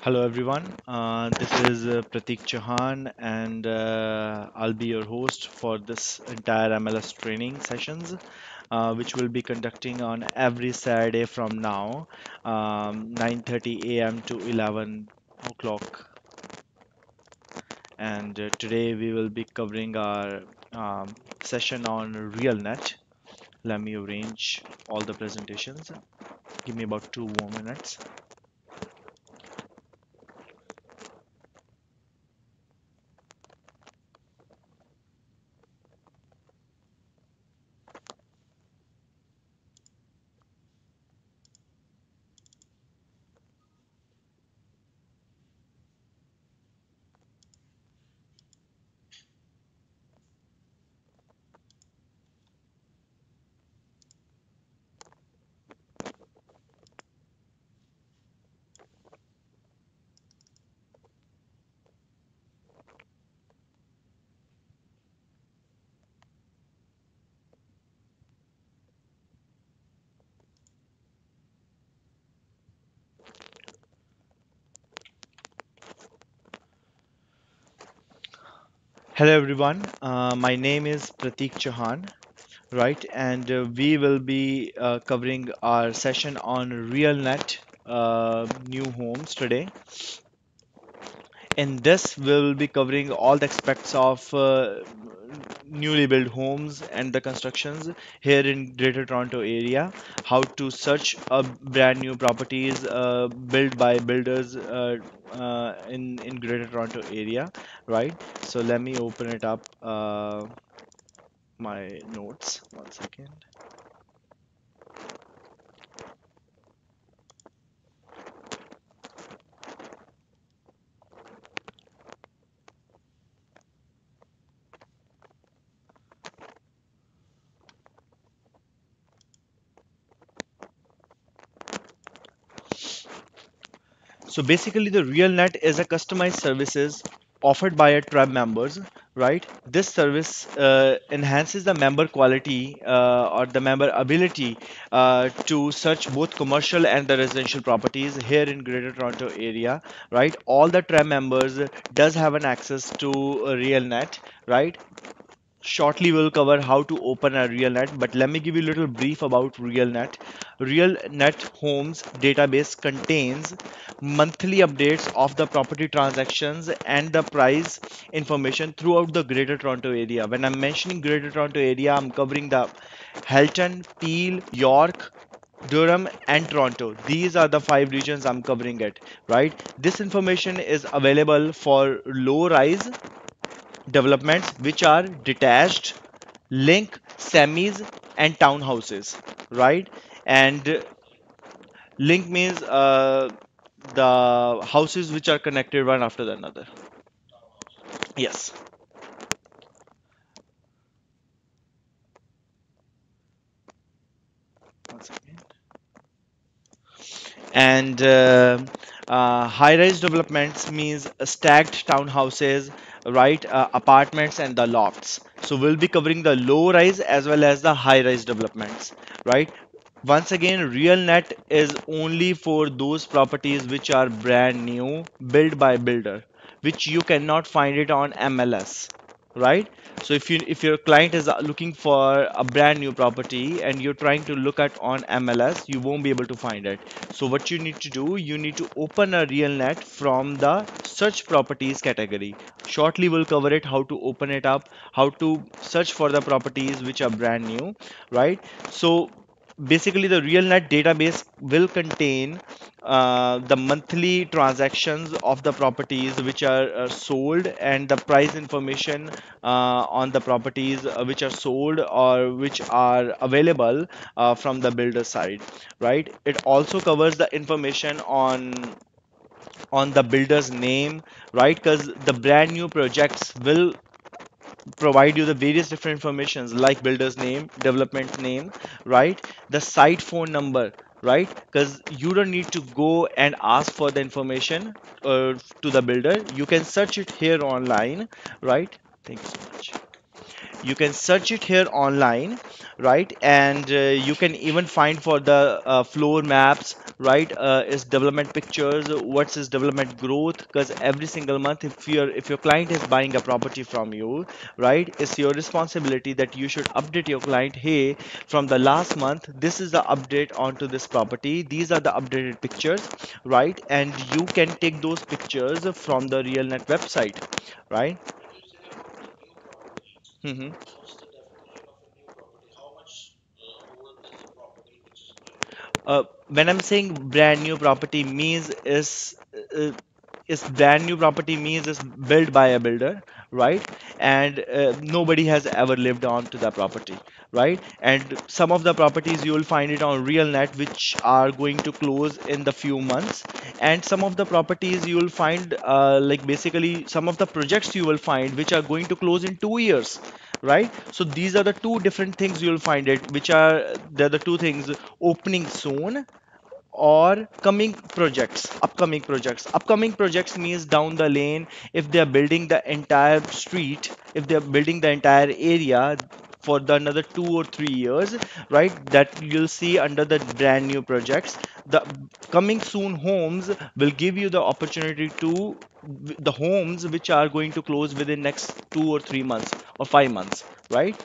Hello everyone, this is Pratik Chauhan and I'll be your host for this entire MLS training sessions which we'll be conducting on every Saturday from now 9:30 a.m. to 11 o'clock, and today we will be covering our session on RealNet. Let me arrange all the presentations. Give me about 2 more minutes. Hello everyone, my name is Pratik Chauhan, right? And we will be covering our session on RealNet new homes today. In this, we'll be covering all the aspects of newly built homes and the constructions here in Greater Toronto area, how to search brand new properties built by builders in Greater Toronto area, right? So let me open it up, my notes. One second. So basically, the RealNet is a customized services offered by a tribe members, right? This service enhances the member quality or the member ability to search both commercial and the residential properties here in Greater Toronto area, right? All the tribe members does have an access to RealNet, right? Shortly, we'll cover how to open a RealNet, but let me give you a little brief about RealNet. RealNet Homes database contains monthly updates of the property transactions and the price information throughout the Greater Toronto area. When I'm mentioning Greater Toronto area, I'm covering the Halton, Peel, York, Durham and Toronto. These are the five regions I'm covering it, right? This information is available for low rise developments which are detached, link, semis, and townhouses, right? And link means the houses which are connected one after the another. Yes. One second. And high-rise developments means stacked townhouses, right? Apartments and the lofts. So we'll be covering the low-rise as well as the high-rise developments, right? Once again, RealNet is only for those properties which are brand new, built by builder, which you cannot find it on MLS, right? So if your client is looking for a brand new property and you're trying to look at on MLS, you won't be able to find it. So what you need to do, you need to open a RealNet from the search properties category. Shortly we'll cover it, how to open it up, how to search for the properties which are brand new, right? So basically the RealNet database will contain the monthly transactions of the properties which are sold and the price information on the properties which are sold or which are available from the builder side, right? It also covers the information on the builder's name, right? Because the brand new projects will provide you the various different informations like builder's name, development name, right? The site phone number, right? Because you don't need to go and ask for the information to the builder. You can search it here online, right? Thank you so much. You can search it here online, right? And you can even find for the floor maps, right? Is development pictures, what's his development growth? Because every single month, if your client is buying a property from you, right, it's your responsibility that you should update your client. Hey, from the last month, this is the update onto this property. These are the updated pictures, right? And you can take those pictures from the RealNet website, right? Hmm. When I'm saying brand new property means is brand new property means is built by a builder, right? And nobody has ever lived on to the property, right? And some of the properties you will find it on RealNet, which are going to close in the few months, and some of the properties you will find like basically some of the projects you will find which are going to close in 2 years, right? So these are the two different things you'll find it, which are they're the two things: opening soon or upcoming projects means down the lane. If they are building the entire street, if they are building the entire area for the another 2 or 3 years, right, that you'll see under the brand new projects. The coming soon homes will give you the opportunity to the homes which are going to close within next 2 or 3 months or 5 months, right?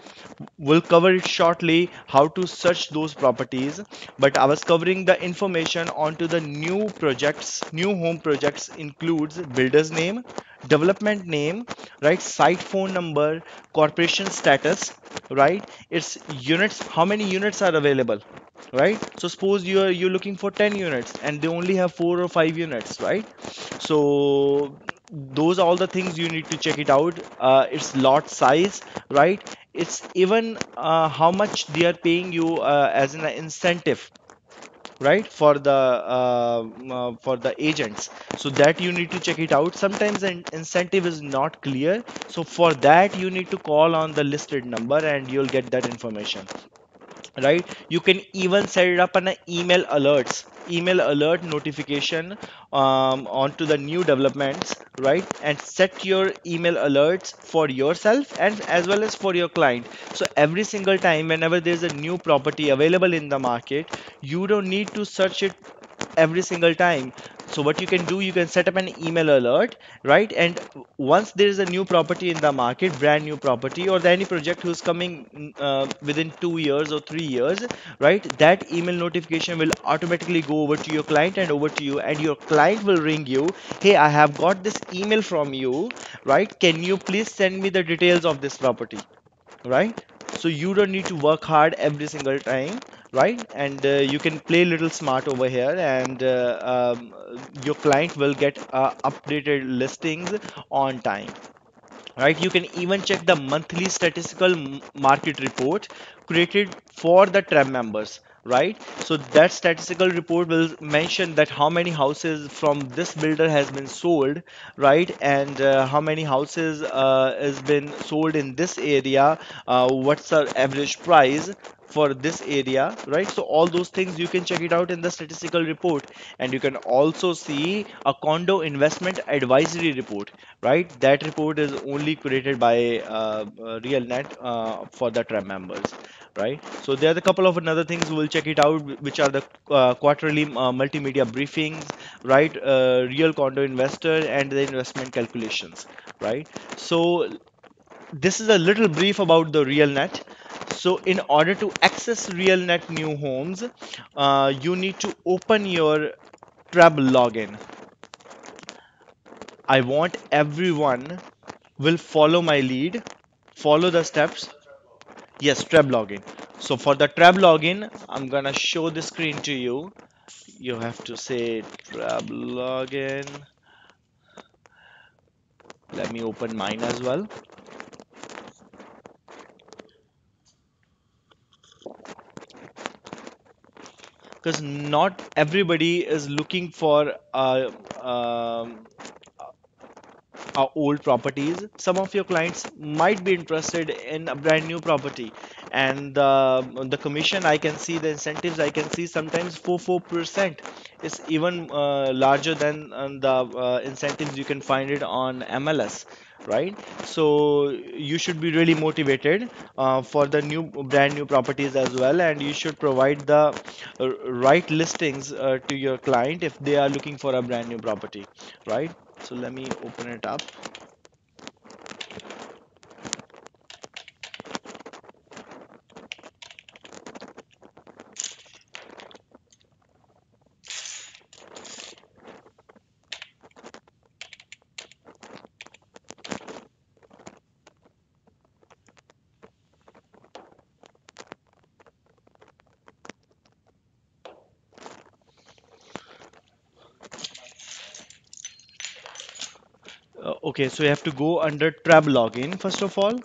We'll cover it shortly how to search those properties, but I was covering the information onto the new projects. New home projects includes builder's name, development name, right? Site phone number, corporation status, right? It's units, how many units are available, right? So suppose you're looking for 10 units and they only have 4 or 5 units, right? So those are all the things you need to check it out. It's lot size, right? It's even how much they are paying you as an incentive, right, for the agents. So that you need to check it out. Sometimes an incentive is not clear, so for that you need to call on the listed number and you'll get that information, right? You can even set it up on an email alert notification onto the new developments, right? And set your email alerts for yourself and as well as for your client. So every single time whenever there's a new property available in the market, you don't need to search it every single time. So what you can do, you can set up an email alert, right? And once there is a new property in the market, brand new property, or any project who's coming within 2 years or 3 years, right? That email notification will automatically go over to your client and over to you, and your client will ring you. Hey, I have got this email from you, right? Can you please send me the details of this property, right? So you don't need to work hard every single time, right? And you can play little smart over here, and your client will get updated listings on time, right? You can even check the monthly statistical market report created for the TREB members, right? So that statistical report will mention that how many houses from this builder has been sold, right? And how many houses has been sold in this area, what's the average price for this area, right? So all those things you can check it out in the statistical report. And you can also see a condo investment advisory report, right? That report is only created by RealNet for the TREM members, right? So there are a couple of another things. We'll check it out, which are the quarterly multimedia briefings, right? Real condo investor and the investment calculations, right? So this is a little brief about the RealNet. So in order to access RealNet new homes, you need to open your Trab login. I want everyone will follow my lead, follow the steps. Yes, Trab login. So for the Trab login, I'm gonna show the screen to you. You have to say Trab login. Let me open mine as well, because not everybody is looking for old properties. Some of your clients might be interested in a brand new property, and the commission I can see, the incentives I can see sometimes 4%. is even larger than the incentives you can find it on MLS, right? So you should be really motivated for the new brand new properties as well, and you should provide the right listings to your client if they are looking for a brand new property, right? So let me open it up. Okay, so you have to go under tab login first of all.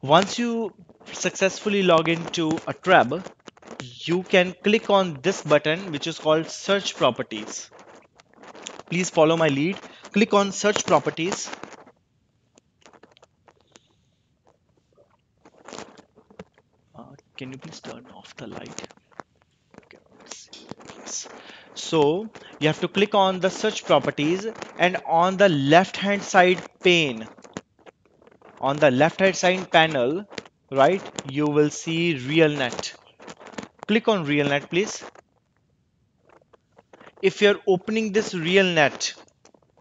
Once you successfully log into a tab, you can click on this button which is called search properties. Please follow my lead. Click on search properties. Can you please turn off the light? Cannot see the place. So you have to click on the search properties, and on the left hand side pane, on the left hand side panel, right, you will see RealNet. Click on RealNet, please. If you're opening this RealNet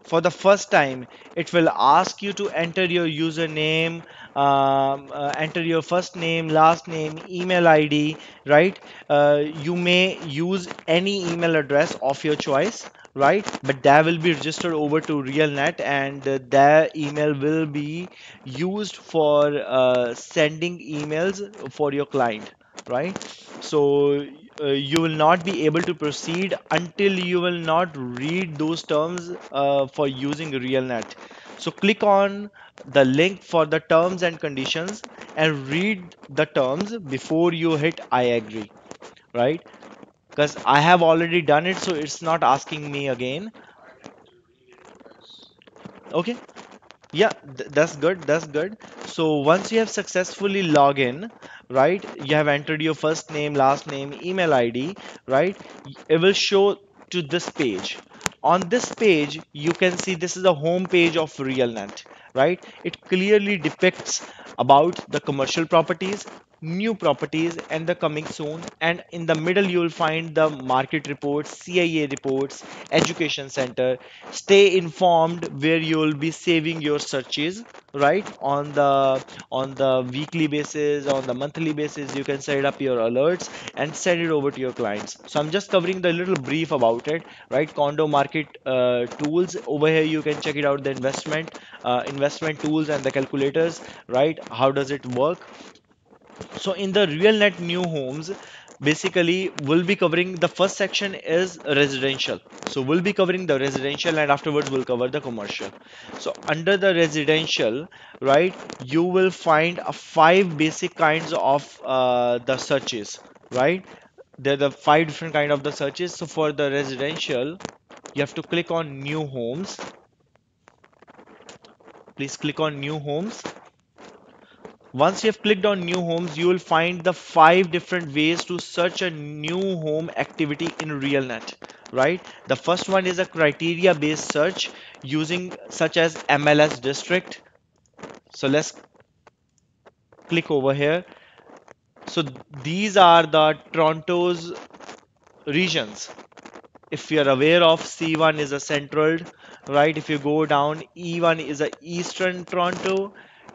for the first time, it will ask you to enter your username, enter your first name, last name, email ID, right? You may use any email address of your choice, right? But that will be registered over to RealNet, and their email will be used for sending emails for your client, right? So you will not be able to proceed until you will not read those terms for using RealNet. So click on the link for the terms and conditions and read the terms before you hit I agree, right? Because I have already done it, so it's not asking me again. Okay. Yeah, that's good. That's good. So once you have successfully log in, right, you have entered your first name, last name, email ID, right? It will show to this page. On this page, you can see this is the home page of RealNet, right? It clearly depicts about the commercial properties, new properties, and the coming soon. And in the middle, you will find the market reports, CIA reports, education center. Stay informed where you will be saving your searches, right? On the weekly basis, on the monthly basis, you can set up your alerts and send it over to your clients. So I'm just covering the little brief about it, right? Condo market tools over here, you can check it out, the investment tools and the calculators, right? How does it work? So in the RealNet new homes, basically we'll be covering the first section is residential. So we'll be covering the residential, and afterwards we'll cover the commercial. So under the residential, right, you will find five basic kinds of the searches, right? There are the five different kind of the searches. So for the residential, you have to click on new homes. Please click on new homes. Once you have clicked on new homes, you will find the five different ways to search a new home activity in RealNet, right? The first one is a criteria based search using such as MLS district. So let's click over here. So these are the Toronto's regions. If you're aware of, C1 is a central, right? If you go down, E1 is a eastern Toronto,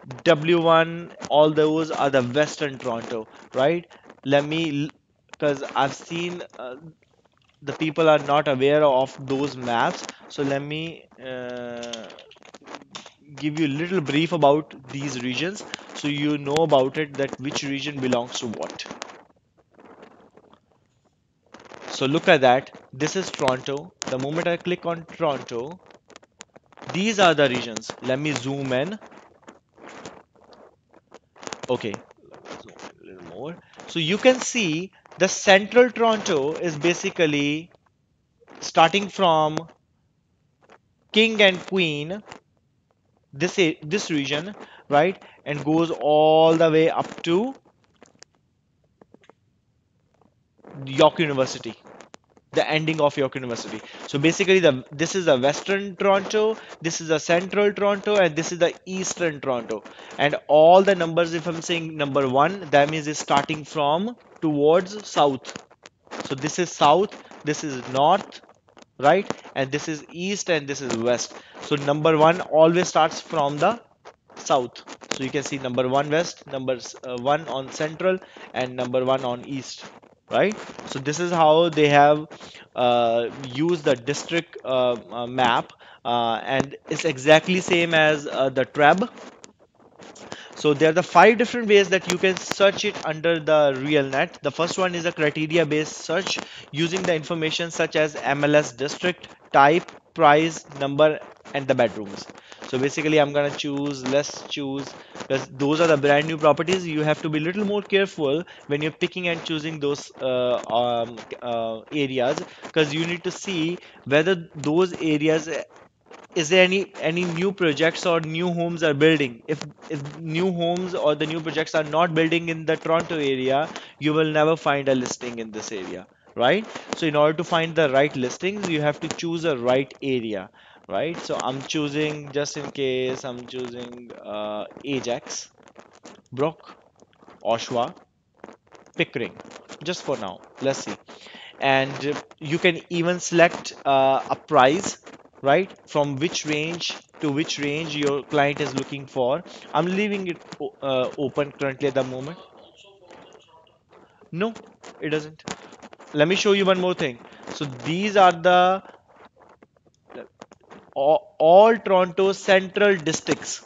W1, all those are the Western Toronto, right? Let me, because I've seen the people are not aware of those maps. So let me give you a little brief about these regions so you know about it that which region belongs to what. So look at that. This is Toronto. The moment I click on Toronto, these are the regions. Let me zoom in. Okay, zoom in a little more. So you can see the central Toronto is basically starting from King and Queen, this region, right, and goes all the way up to York University, the ending of York University. So basically, this is the Western Toronto, this is the Central Toronto, and this is the Eastern Toronto. And all the numbers, if I'm saying number one, that means it's starting from towards south. So this is south, this is north, right? And this is east, and this is west. So number one always starts from the south. So you can see number one west, number one on central, and number one on east, right? So this is how they have used the district map, and it's exactly same as the TREB. So there are the five different ways that you can search it under the RealNet. The first one is a criteria-based search using the information such as MLS district, type, price, number, and the bedrooms. So basically, I'm gonna choose, let's choose, because those are the brand new properties. You have to be a little more careful when you're picking and choosing those areas, because you need to see whether those areas is there any new projects or new homes are building. If new homes or the new projects are not building in the Toronto area, you will never find a listing in this area, right? So in order to find the right listings, you have to choose a right area, right? So I'm choosing, just in case, I'm choosing Ajax, Brook, Oshawa, Pickering, just for now. Let's see. And you can even select a price, right, from which range to which range your client is looking for. I'm leaving it open currently at the moment. No, it doesn't. Let me show you one more thing. So these are the all Toronto central districts.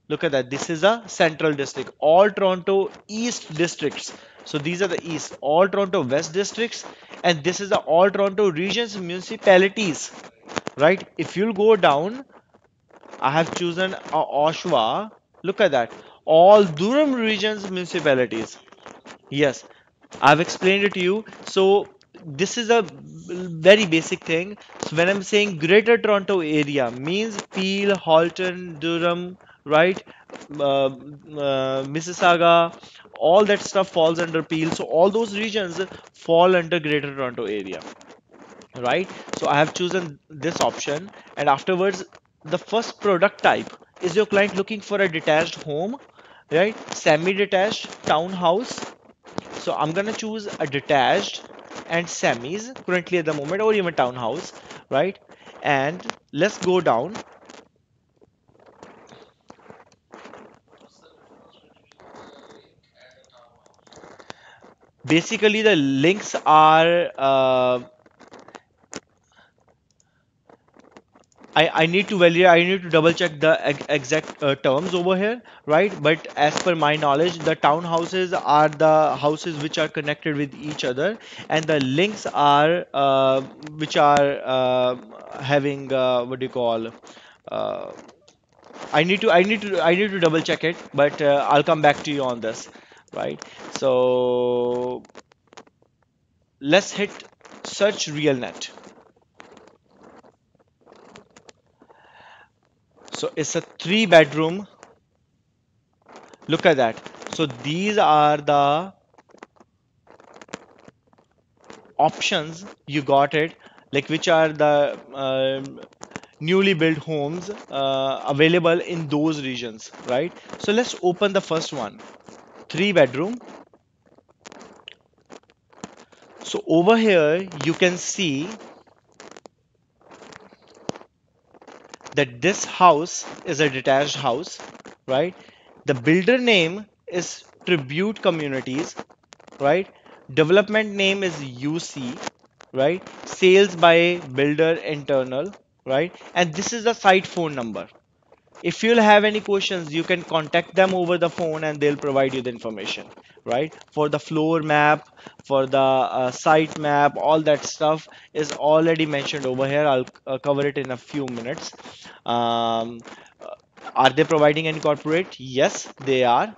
Look at that. This is a central district. All Toronto East districts. So these are the East. All Toronto West districts. And this is the all Toronto regions, municipalities. Right? If you'll go down, I have chosen Oshawa. Look at that. All Durham regions, municipalities. Yes, I've explained it to you. So this is a very basic thing. So when I'm saying Greater Toronto Area means Peel, Halton, Durham, right? Mississauga, all that stuff falls under Peel. So all those regions fall under Greater Toronto Area, right? So I have chosen this option, and afterwards, the first product type is your client looking for a detached home, right? Semi-detached townhouse. So I'm gonna choose a detached and semis currently at the moment, or even townhouse, right? And let's go down. Basically, the links are I need to validate, I need to double check the exact terms over here, right? But as per my knowledge, the townhouses are the houses which are connected with each other, and the links are which are having what do you call? Uh, I need to double check it, but I'll come back to you on this, right? So let's hit search RealNet. So it's a three bedroom. Look at that. So these are the options you got it, like which are the newly built homes available in those regions, right? So let's open the first one, three bedroom. So over here you can see that this house is a detached house, right? The builder name is Tribute Communities, right? Development name is UC, right? Sales by builder internal, right? And this is the site phone number. If you'll have any questions, you can contact them over the phone and they'll provide you the information, right? For the floor map, for the site map, all that stuff is already mentioned over here. I'll cover it in a few minutes. um, uh, are they providing any corporate? Yes, they are.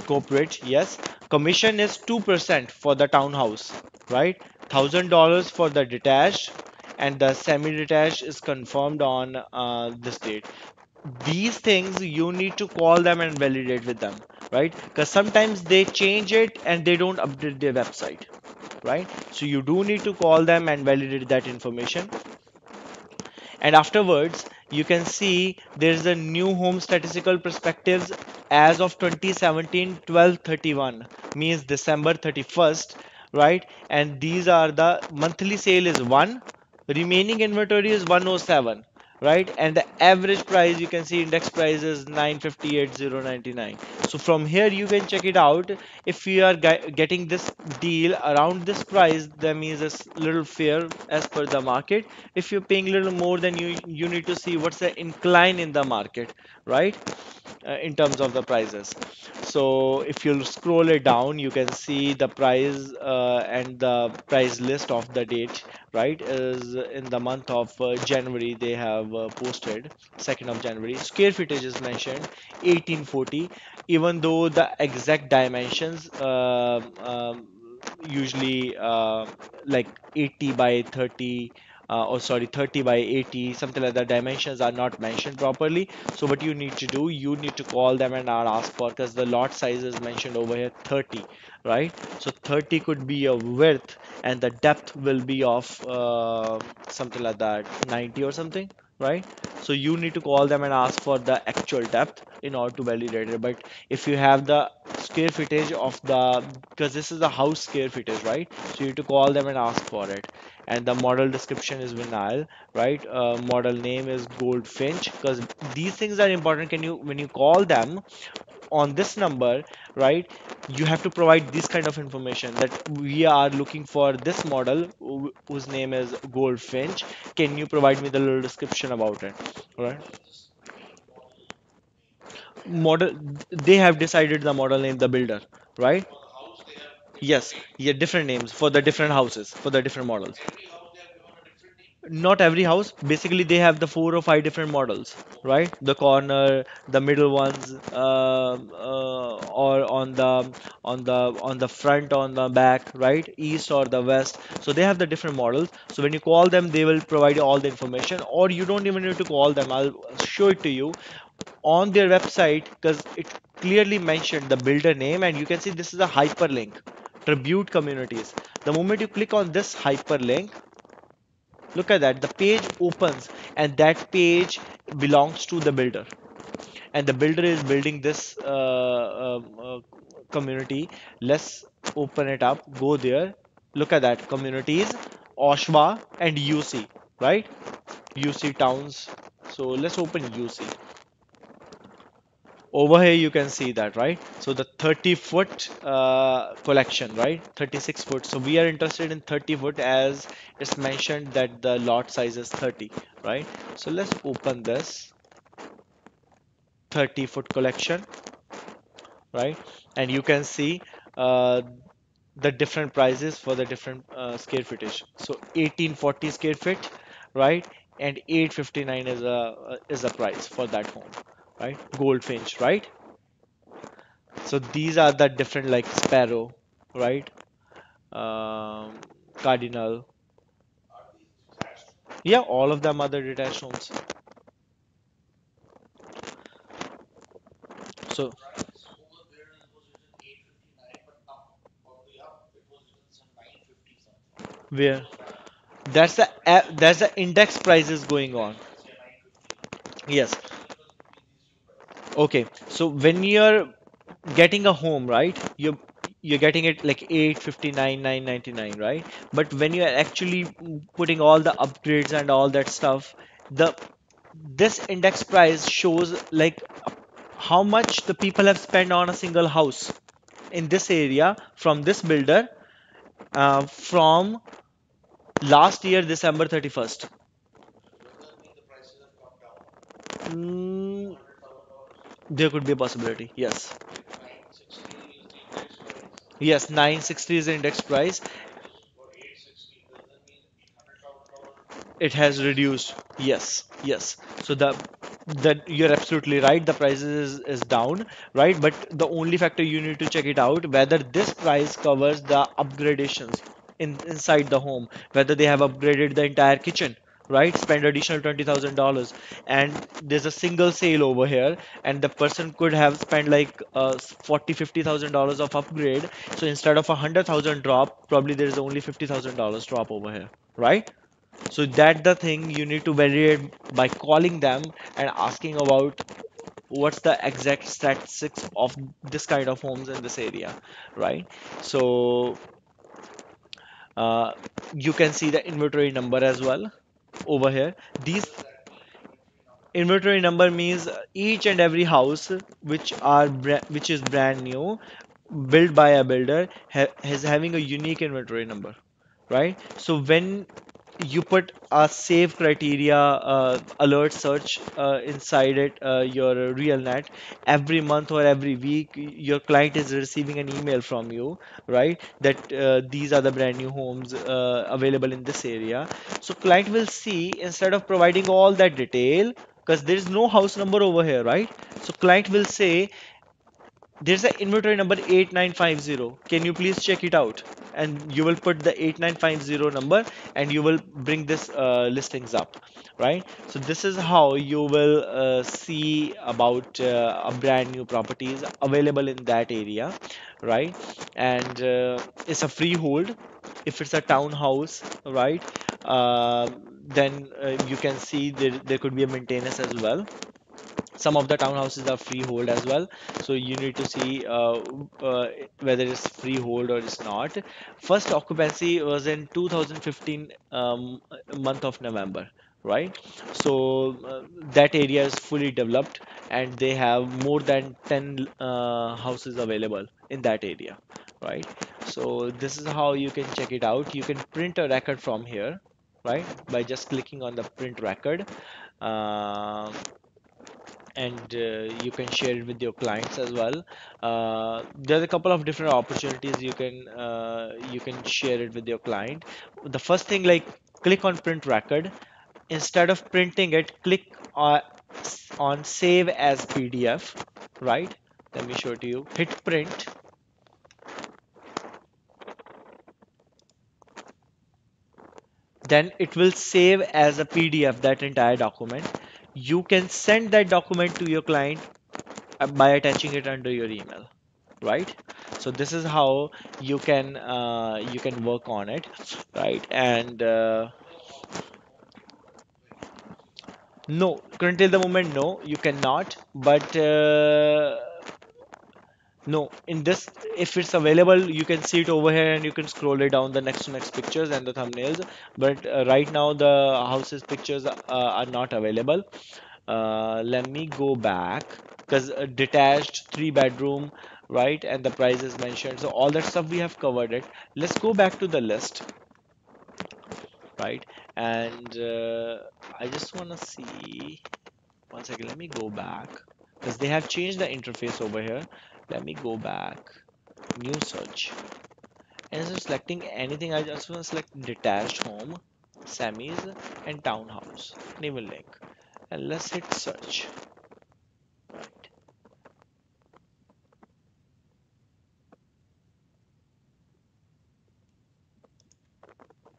Corporate, yes. Commission is 2% for the townhouse, right? $1,000 for the detached, and the semi-detached is confirmed on this date. These things you need to call them and validate with them, right? Because sometimes they change it and they don't update their website, right? So you do need to call them and validate that information. And afterwards, you can see there's a new home statistical perspectives as of 2017 12/31, means December 31st, right? And these are the monthly sale is 1, remaining inventory is 107, right? And the average price, you can see index price is 958,099. So from here you can check it out. If you are getting this deal around this price, that means it's little fair as per the market. If you're paying a little more, then you need to see what's the incline in the market, right? In terms of the prices. So if you scroll it down, you can see the price and the price list of the date, right? Is in the month of January they have posted 2nd of January. Square footage is mentioned 1840, even though the exact dimensions usually like 80 by 30 or sorry 30 by 80, something like that, dimensions are not mentioned properly. So what you need to do, you need to call them and ask for, because the lot size is mentioned over here 30, right? So 30 could be a width and the depth will be of something like that 90 or something, right? So you need to call them and ask for the actual depth in order to validate it. But if you have the square footage of the, because this is the house square footage, right? So you need to call them and ask for it. And the model description is vinyl, right? Model name is Goldfinch, because these things are important. Can you, when you call them on this number, right, you have to provide this kind of information that we are looking for this model whose name is Goldfinch. Can you provide me the little description about it, right? Model, they have decided the model name, the builder, right? Yes, yeah, different names for the different houses, for the different models. Not every house, basically they have the 4 or 5 different models, right? The corner, the middle ones, or on the front, on the back, right? East or the west. So they have the different models. So when you call them, they will provide you all the information, or you don't even need to call them. I'll show it to you on their website, because it clearly mentioned the builder name, and you can see this is a hyperlink, Tribute Communities. The moment you click on this hyperlink, look at that, the page opens, and that page belongs to the builder. And the builder is building this community. Let's open it up, go there, look at that, communities, Oshwa and UC, right? UC towns. So let's open UC. Over here you can see that, right? So the 30-foot collection, right? 36 foot. So we are interested in 30 foot, as it's mentioned that the lot size is 30, right? So let's open this 30-foot collection, right? And you can see uh, the different prices for the different square footage. So 1840 square feet, right? And 859 is a price for that home, right? Goldfinch, right? So these are the different, like sparrow, right? Um, cardinal. Yeah, all of them are the detached homes. So where that's the index prices going on. Yes. Okay. So when you're getting a home, right? You're getting it like 859, 999, right? But when you're actually putting all the upgrades and all that stuff, the this index price shows like how much the people have spent on a single house in this area from this builder from last year December 31st. Mm, there could be a possibility. Yes. Yes, 960 is the index price. It has reduced. Yes, yes. So that you're absolutely right. The price is down, right? But the only factor you need to check it out whether this price covers the upgradations inside the home, whether they have upgraded the entire kitchen, right? Spend additional $20,000, and there's a single sale over here, and the person could have spent like 40, $50,000 of upgrade. So instead of 100,000 drop, probably there's only $50,000 drop over here, right? So that the thing you need to validate by calling them and asking about what's the exact statistics of this kind of homes in this area, right? So uh, you can see the inventory number as well over here. These inventory number means each and every house which is brand new, built by a builder, is having a unique inventory number, right? So when you put a save criteria alert search inside it, your real net, every month or every week, your client is receiving an email from you, right? That these are the brand new homes available in this area. So client will see instead of providing all that detail, because there is no house number over here, right? So client will say there's an inventory number 8950. Can you please check it out? And you will put the 8950 number and you will bring this listings up, right? So this is how you will see about a brand new properties available in that area, right? And it's a freehold. If it's a townhouse, right? Then you can see there could be a maintenance as well. Some of the townhouses are freehold as well, so you need to see whether it's freehold or it's not. First occupancy was in 2015, month of November, right? So that area is fully developed and they have more than 10 houses available in that area, right? So this is how you can check it out. You can print a record from here, right, by just clicking on the print record. Um and you can share it with your clients as well. There's a couple of different opportunities you can share it with your client. The first thing, like, click on print record. Instead of printing it, click on save as PDF, right? Let me show it to you. Hit print. Then it will save as a PDF that entire document. You can send that document to your client by attaching it under your email, right? So this is how you can work on it, right? And no, currently at the moment, no, you cannot. But no, in this, if it's available, you can see it over here and you can scroll it down the next to next pictures and the thumbnails. But right now the houses pictures are not available. Let me go back, because detached 3 bedroom, right? And the price is mentioned. So all that stuff we have covered it. Let's go back to the list, right? And I just want to see, one second, let me go back, because they have changed the interface over here. Let me go back, new search. And instead of selecting anything, I just want to select detached home, semis, and townhouse, neighbor link. And let's hit search, right?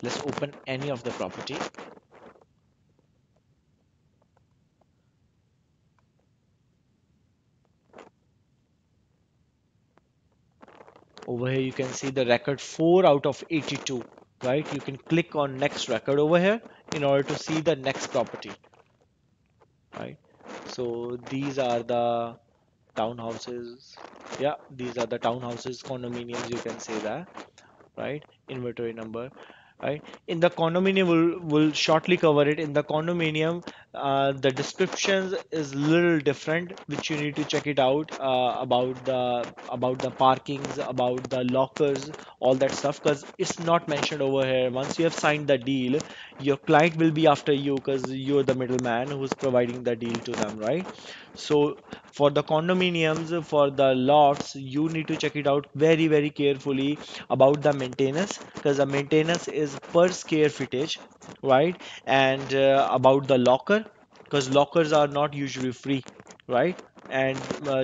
Let's open any of the property. Over here you can see the record 4 out of 82, right? You can click on next record over here in order to see the next property, right? So these are the townhouses. Yeah, these are the townhouses, condominiums, you can say that, right? Inventory number. right? In the condominium, we'll shortly cover it. In the condominium, the descriptions is little different, which you need to check it out, about the parkings, about the lockers, all that stuff, because it's not mentioned over here. Once you have signed the deal, your client will be after you because you're the middleman who's providing the deal to them, right? So for the condominiums, for the lots, you need to check it out very, very carefully about the maintenance, because the maintenance is per square footage, right? And about the locker, because lockers are not usually free, right? And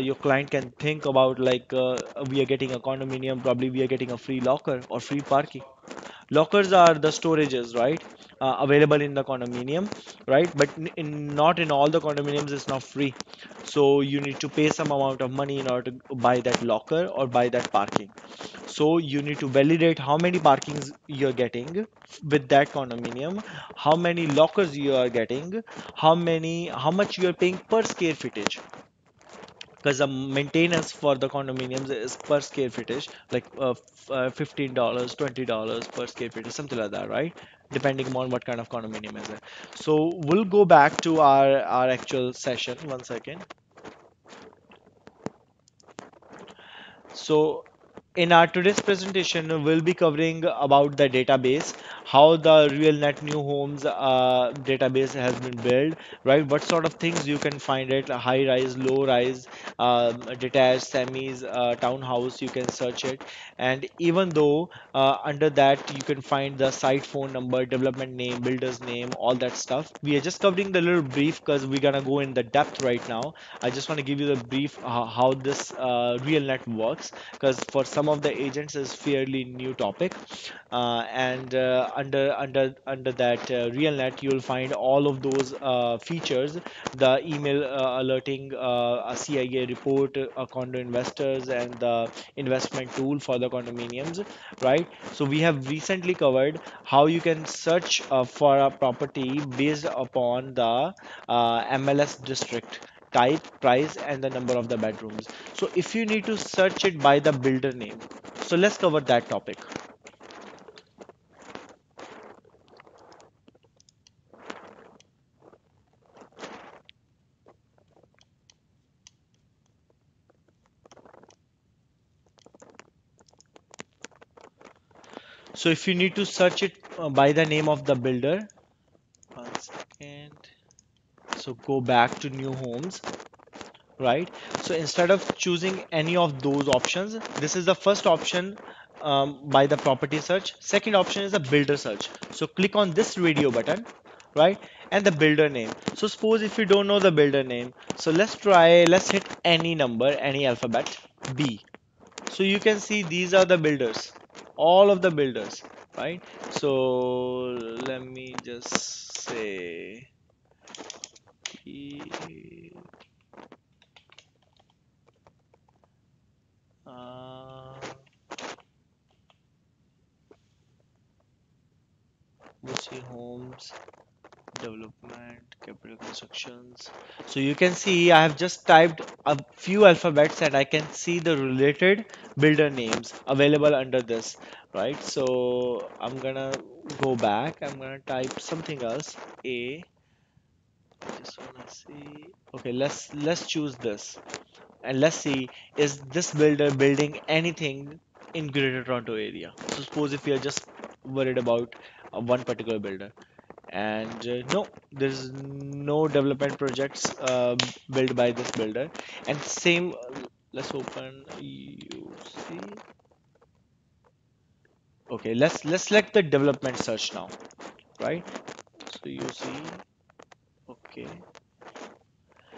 your client can think about like, we are getting a condominium, probably we are getting a free locker or free parking. Lockers are the storages, right? Available in the condominium, right? But not in all the condominiums, it's not free. So you need to pay some amount of money in order to buy that locker or buy that parking. So you need to validate how many parkings you're getting with that condominium, how many lockers you are getting, how much you are paying per square footage, because the maintenance for the condominiums is per square footage, like $15, $20 per square footage, something like that, right? Depending on what kind of condominium is it. So we'll go back to our actual session. One second. So in our today's presentation, we'll be covering about the database, how the RealNet New Homes database has been built, right? What sort of things you can find it, high rise, low rise, detached, semis, townhouse, you can search it. And even though under that you can find the site phone number, development name, builder's name, all that stuff. We are just covering the little brief because we're gonna go in the depth right now. I just want to give you the brief how this RealNet works, because for some of the agents is fairly new topic. And under that RealNet, you'll find all of those features: the email alerting, a CIA report, condo investors, and the investment tool for the condominiums, right? So we have recently covered how you can search for a property based upon the MLS district type, price, and the number of the bedrooms. So if you need to search it by the builder name, so let's cover that topic. So if you need to search it by the name of the builder, one second. So go back to new homes, right? So instead of choosing any of those options, this is the first option by the property search. Second option is the builder search. So click on this radio button, right? And the builder name. So suppose if you don't know the builder name, so let's hit any number, any alphabet, B. So you can see these are the builders, all of the builders, right? So let me just say, uh, Musi Homes, Development, Capital Constructions. So you can see I have just typed a few alphabets and I can see the related builder names available under this, right? So I'm gonna go back. I'm gonna type something else. A. Just wanna see. Okay, let's choose this and let's see, is this builder building anything in Greater Toronto area? So suppose if we are just worried about one particular builder, and no, there's no development projects built by this builder. And same, let's open UC. Okay, let's select the development search now, right? So UC. Okay.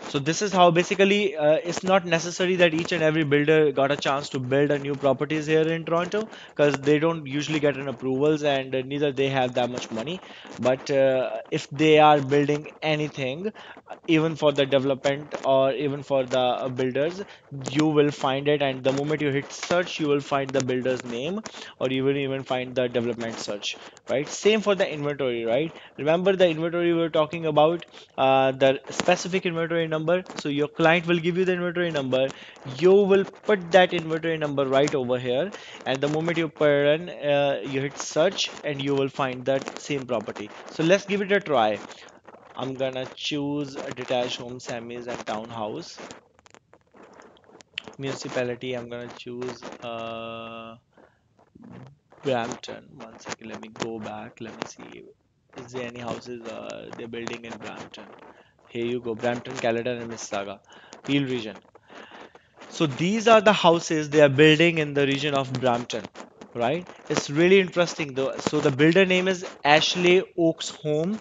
So this is how basically it's not necessary that each and every builder got a chance to build a new properties here in Toronto, because they don't usually get an approvals, and neither they have that much money. But if they are building anything, even for the development or even for the builders, you will find it, and the moment you hit search you will find the builder's name, or you will even find the development search, right? Same for the inventory, right? Remember the inventory we were talking about, the specific inventory number number. So your client will give you the inventory number. You will put that inventory number right over here, and the moment you put in, you hit search, and you will find that same property. So let's give it a try. I'm gonna choose a detached home, semis, and townhouse. Municipality, I'm gonna choose Brampton. One second, let me go back. Let me see. Is there any houses they're building in Brampton? Here you go, Brampton, Caledon, and Mississauga, Peel region. So these are the houses they are building in the region of Brampton, right? It's really interesting though. So the builder name is Ashley Oaks Home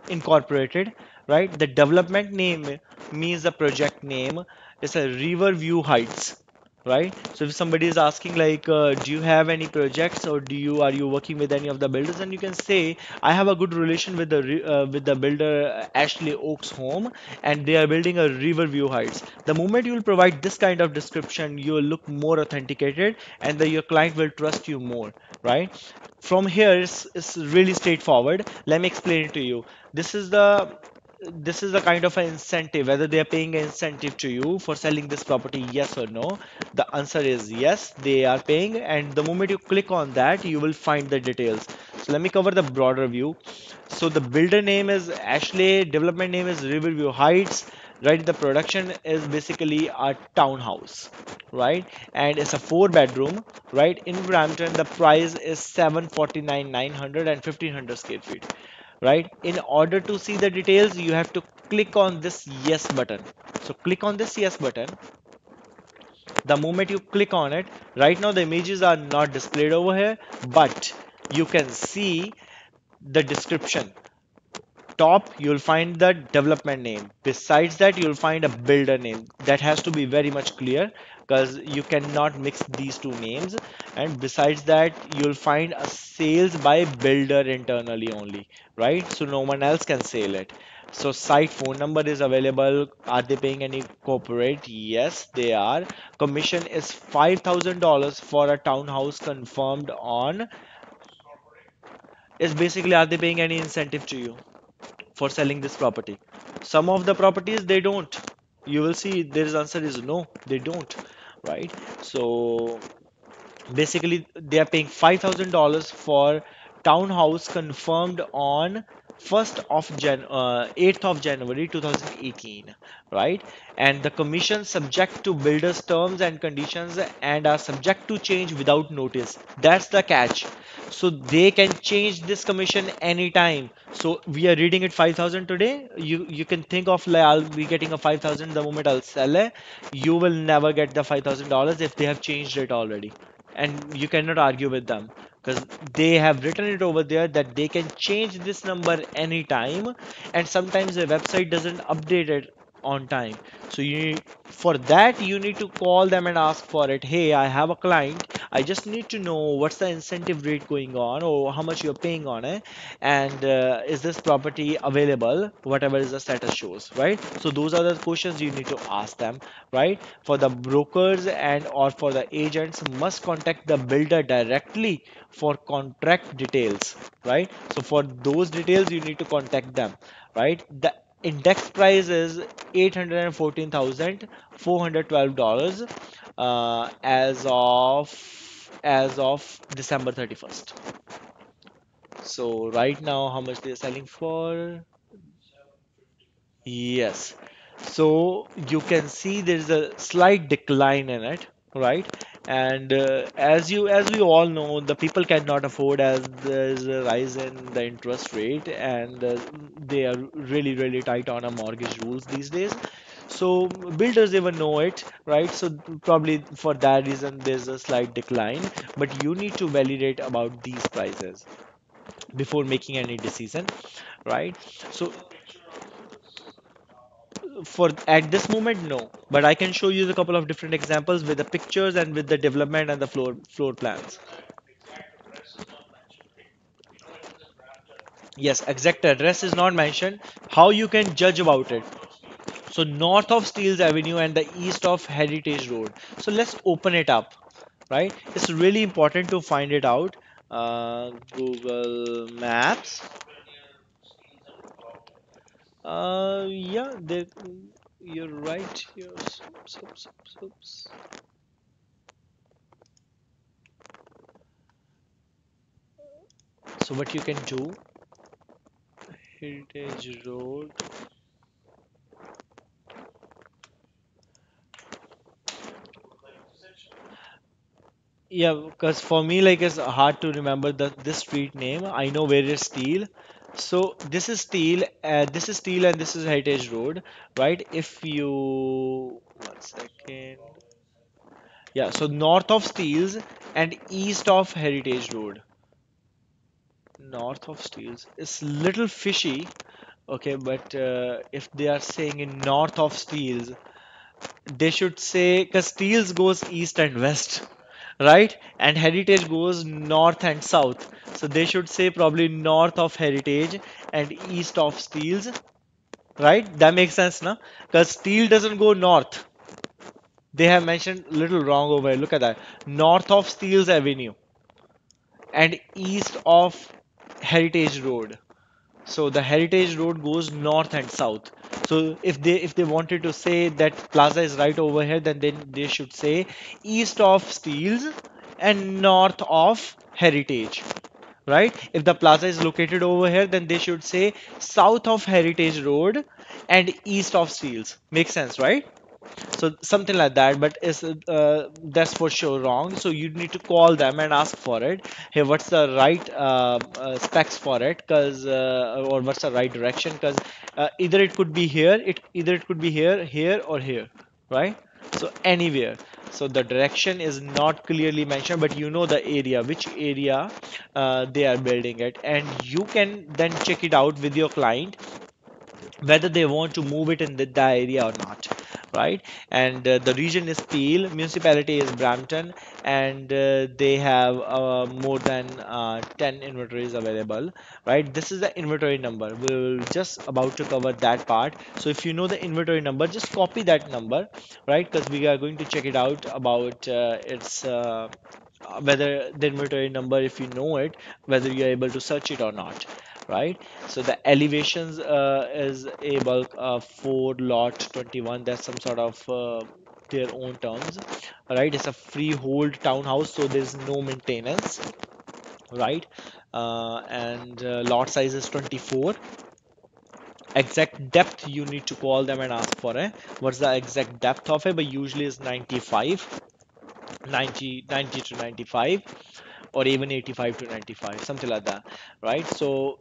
Incorporated, right? The development name means the project name is a Riverview Heights, right? So if somebody is asking like, do you have any projects, or do you are you working with any of the builders, and you can say, I have a good relation with with the builder Ashley Oaks Home, and they are building a Riverview Heights. The moment you will provide this kind of description, you will look more authenticated, and your client will trust you more, right? From here, it's really straightforward. Let me explain it to you. This is the kind of an incentive, whether they are paying an incentive to you for selling this property, yes or no. The answer is yes, they are paying, and the moment you click on that, you will find the details. So let me cover the broader view. So the builder name is Ashley, development name is Riverview Heights, right? The production is basically a townhouse, right? And it's a 4 bedroom, right? In Brampton, the price is 749 900 and 1500 square feet, right? In order to see the details, you have to click on this yes button. So click on this yes button. The moment you click on it, right now the images are not displayed over here, but you can see the description. Top, you'll find the development name. Besides that, you'll find a builder name. That has to be very much clear, because you cannot mix these two names. And besides that, you'll find a sales by builder internally only, right? So no one else can sell it. So site phone number is available. Are they paying any corporate? Yes, they are. Commission is $5,000 for a townhouse confirmed on. Is basically, are they paying any incentive to you for selling this property? Some of the properties they don't. You will see their answer is no, they don't, right? So basically, they are paying $5,000 for townhouse confirmed on 8th of January 2018, right? And the commission subject to builders terms and conditions and are subject to change without notice. That's the catch. So they can change this commission anytime. So we are reading it 5,000 today. You can think of like, I'll be getting a 5,000 the moment I'll sell it. You will never get the $5,000 if they have changed it already, and you cannot argue with them, because they have written it over there that they can change this number anytime, and sometimes the website doesn't update it on time. So for that you need to call them and ask for it. Hey, I have a client, I just need to know what's the incentive rate going on, or how much you're paying on it, and is this property available, whatever is the status shows, right? So those are the questions you need to ask them, right? For the brokers and or for the agents, must contact the builder directly for contract details, right? So for those details you need to contact them, right? The index price is $814,412 as of December 31st. So right now, how much they're selling for? Yes. So you can see there is a slight decline in it, right? And as we all know, the people cannot afford, as there is a rise in the interest rate, and they are really tight on a mortgage rules these days. So builders even know it, right? So probably for that reason there's a slight decline, but you need to validate about these prices before making any decision, right? So for at this moment, no, but I can show you a couple of different examples with the pictures and with the development and the floor plans. Yes, exact address is not mentioned. How you can judge about it? So north of Steeles Avenue and the east of Heritage Road. So let's open it up, right? It's really important to find it out. Google Maps. Yeah, you're right. Oops. So what you can do, Heritage Road. Yeah, because for me, like, it's hard to remember this street name. I know where is Steel. So this is Steel, and this is Heritage Road, right? If you 1 second, yeah. So north of Steels and east of Heritage Road. North of Steels is little fishy, okay, but if they are saying in north of Steels, they should say because Steels goes east and west, right? And Heritage goes north and south. So they should say probably north of Heritage and east of Steels, right? That makes sense, no? Because Steel doesn't go north. They have mentioned little wrong over here. Look at that. North of Steels Avenue and east of Heritage Road. So the Heritage Road goes north and south. So if they wanted to say that plaza is right over here, then they should say east of Steels and north of Heritage. Right? If the plaza is located over here, then they should say south of Heritage Road and east of Steels. Makes sense, right? So something like that, but is that's for sure wrong. So you need to call them and ask for it. Hey, what's the right specs for it? Cause or what's the right direction? Cause either it could be here, either it could be here, here, or here, right? So anywhere. So the direction is not clearly mentioned, but you know the area, which area they are building it, and you can then check it out with your client whether they want to move it in the area or not, right? And the region is Peel, municipality is Brampton, and they have more than 10 inventories available, right? This is the inventory number. We'll just about to cover that part. So if you know the inventory number, just copy that number, right? Because we are going to check it out about its whether the inventory number, if you know it, whether you're able to search it or not, right? So the elevations is a bulk of 4 lot 21. That's some sort of their own terms, right? It's a freehold townhouse, so there's no maintenance, right? And lot size is 24. Exact depth you need to call them and ask for it. What's the exact depth of it? But usually is 95, 90 to 95, or even 85 to 95, something like that, right? So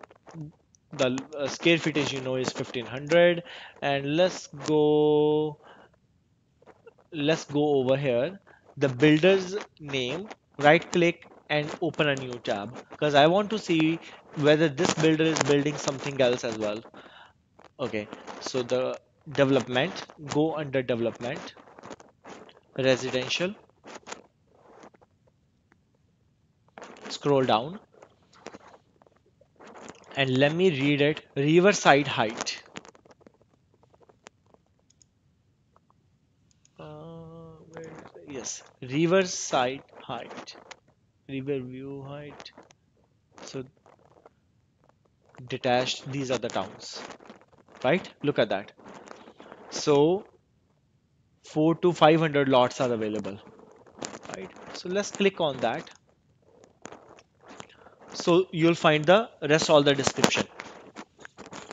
the square footage you know is 1500, and let's go over here, the builder's name, right click and open a new tab, because I want to see whether this builder is building something else as well. Okay, so the development, go under development, residential, scroll down, and let me read it, Riverside Height. Where is it? Yes, Riverside Height, Riverview Height. So detached, these are the towns, right? Look at that. So 4 to 500 lots are available, right? So let's click on that. So you'll find the rest all the description.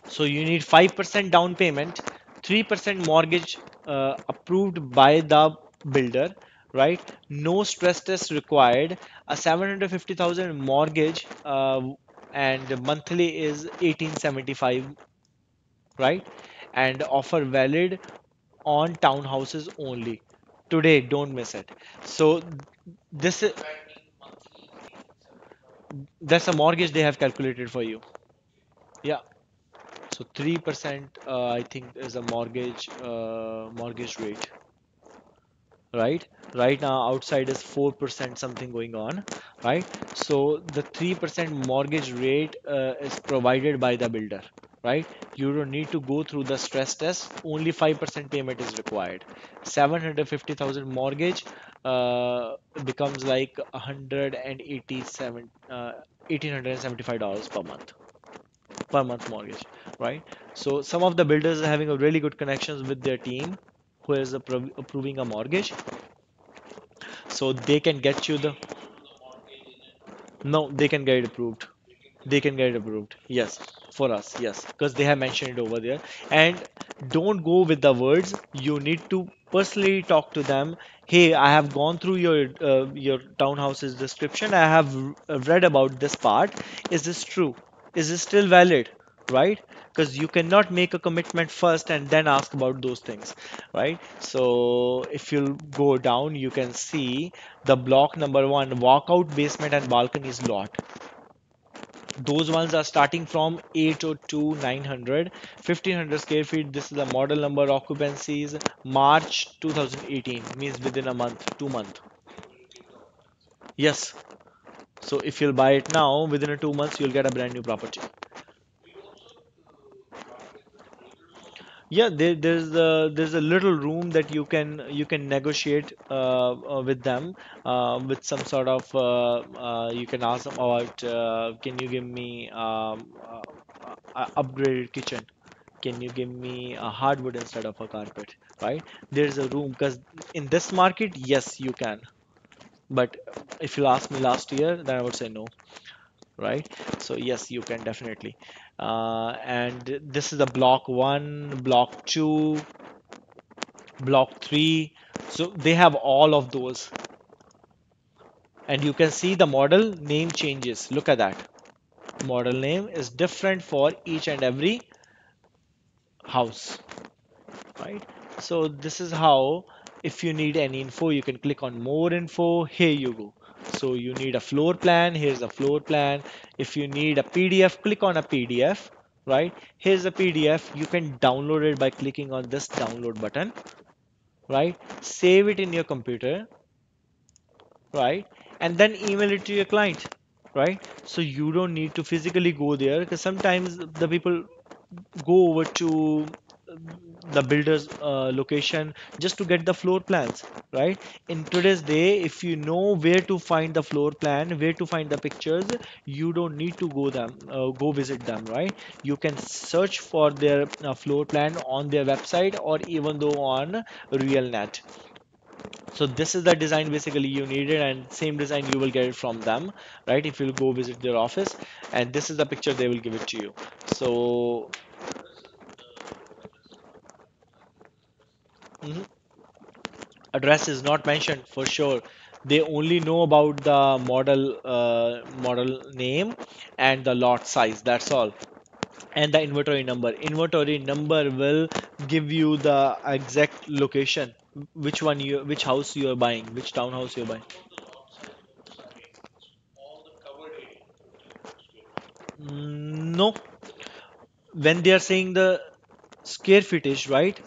So you need 5% down payment, 3% mortgage approved by the builder, right? No stress test required. A 750,000 mortgage, and monthly is 1875, right? And offer valid on townhouses only. Today, don't miss it. So this is that's a mortgage they have calculated for you. Yeah. So 3%, I think, is a mortgage rate, right? Right now outside is 4% something going on, right? So the 3% mortgage rate is provided by the builder, right? You don't need to go through the stress test. Only 5% payment is required. 750,000 mortgage becomes like 187 $1,875 per month. per month mortgage, right? So some of the builders are having a really good connections with their team who is approving a mortgage, so they can get you the no, they can get it approved. They can get it approved. Yes, for us, yes, because they have mentioned it over there. And don't go with the words. You need to personally talk to them. Hey, I have gone through your townhouse's description. I have read about this part. Is this true? Is this still valid? Right? Because you cannot make a commitment first and then ask about those things, right? So if you go down, you can see the block number one, walkout basement and balconies lot. Those ones are starting from 802 900, 1500 square feet. This is the model number, occupancies March 2018, means within a month, 2 month. Yes. So if you'll buy it now, within a 2 months, you'll get a brand new property. Yeah, there's a little room that you can negotiate with them with some sort of you can ask them about can you give me upgraded kitchen? Can you give me a hardwood instead of a carpet? Right? There's a room because in this market, yes, you can. But if you ask me last year, then I would say no. Right? So yes, you can definitely. And this is a block one, block two, block three. So they have all of those. And you can see the model name changes. Look at that. Model name is different for each and every house. Right? So this is how, if you need any info, you can click on more info. Here you go. So you need a floor plan. Here's a floor plan. If you need a PDF, click on a PDF. Right? Here's a PDF. You can download it by clicking on this download button. Right? Save it in your computer. Right? And then email it to your client. Right? So you don't need to physically go there because sometimes the people go over to the builder's location just to get the floor plans, right? In today's day, if you know where to find the floor plan, where to find the pictures, you don't need to go visit them, right? You can search for their floor plan on their website or even though on realnet. So this is the design basically you needed, and same design you will get it from them, right? If you go visit their office, and this is the picture they will give it to you. So mhm, address is not mentioned for sure. They only know about the model name and the lot size. That's all. And the inventory number. Inventory number will give you the exact location, which house you are buying, which townhouse you're buying. No, when they are saying the square footage, right,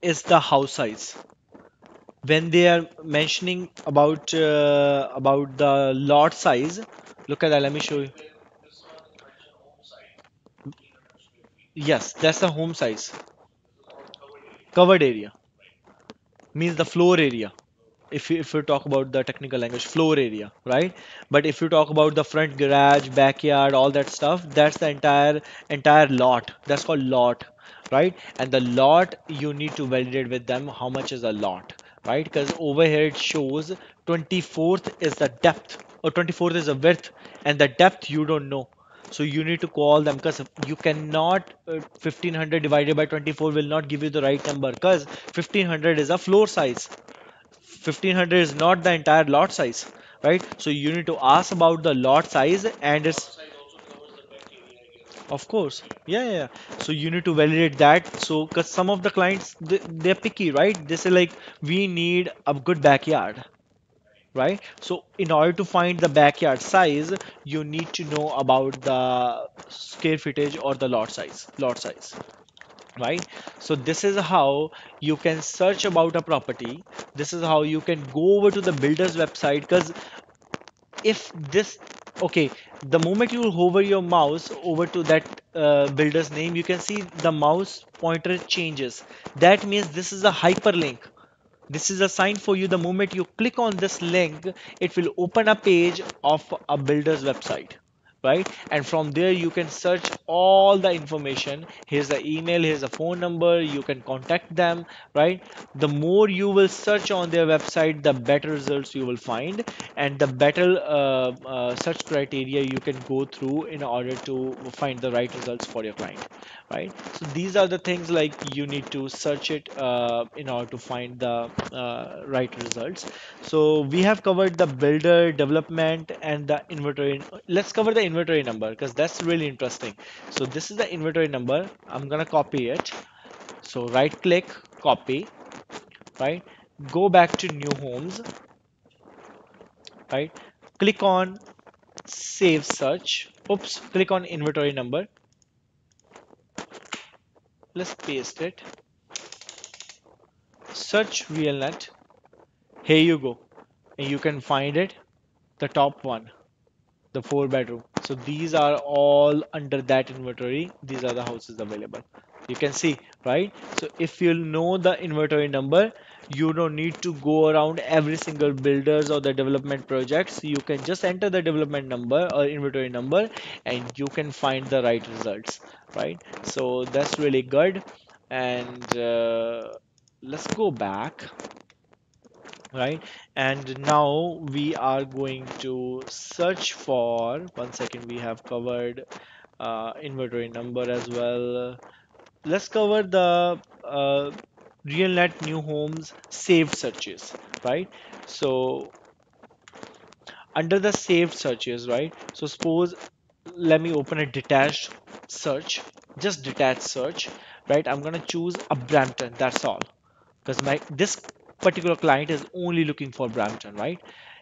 is the house size. When they are mentioning about the lot size, look at that. Let me show you. Yes, that's the home size. Covered area means the floor area. If you talk about the technical language, floor area, right? But if you talk about the front garage, backyard, all that stuff, that's the entire lot. That's called lot, right? And the lot you need to validate with them how much is a lot, right? Because over here it shows 24th is the depth or 24th is the width, and the depth you don't know. So you need to call them because you cannot 1500 divided by 24 will not give you the right number because 1500 is a floor size. 1500 is not the entire lot size, right? So you need to ask about the lot size and it's of course, yeah, yeah, yeah. So you need to validate that. So because some of the clients they're picky, right? They say like we need a good backyard, right? So in order to find the backyard size, you need to know about the square footage or the lot size, right? So this is how you can search about a property. This is how you can go over to the builder's website because if this okay, the moment you hover your mouse over to that builder's name, you can see the mouse pointer changes. That means this is a hyperlink. This is a sign for you. The moment you click on this link, it will open a page of a builder's website, right? And from there you can search all the information. Here's the email, here's the phone number, you can contact them, right? The more you will search on their website, the better results you will find, and the better search criteria you can go through in order to find the right results for your client, right? So these are the things like you need to search it in order to find the right results. So we have covered the builder, development, and the inventory. Let's cover the inventory number because that's really interesting. So this is the inventory number. I'm gonna copy it. So right click, copy, right? Go back to new homes, right? Click on save search. Oops, click on inventory number. Let's paste it. Search RealNet. Here you go. And you can find it, the top one, the 4 bedroom. So these are all under that inventory. These are the houses available. You can see, right? So if you know the inventory number, you don't need to go around every single builders or the development projects. You can just enter the development number or inventory number and you can find the right results, right? So that's really good. And let's go back, right? And now we are going to search for, one second, we have covered inventory number as well. Let's cover the RealNet new homes saved searches, right? So under the saved searches, right? So suppose, let me open a detached search, just detached search, right? I'm gonna choose a Brampton, that's all, because my this particular client is only looking for Brampton, right?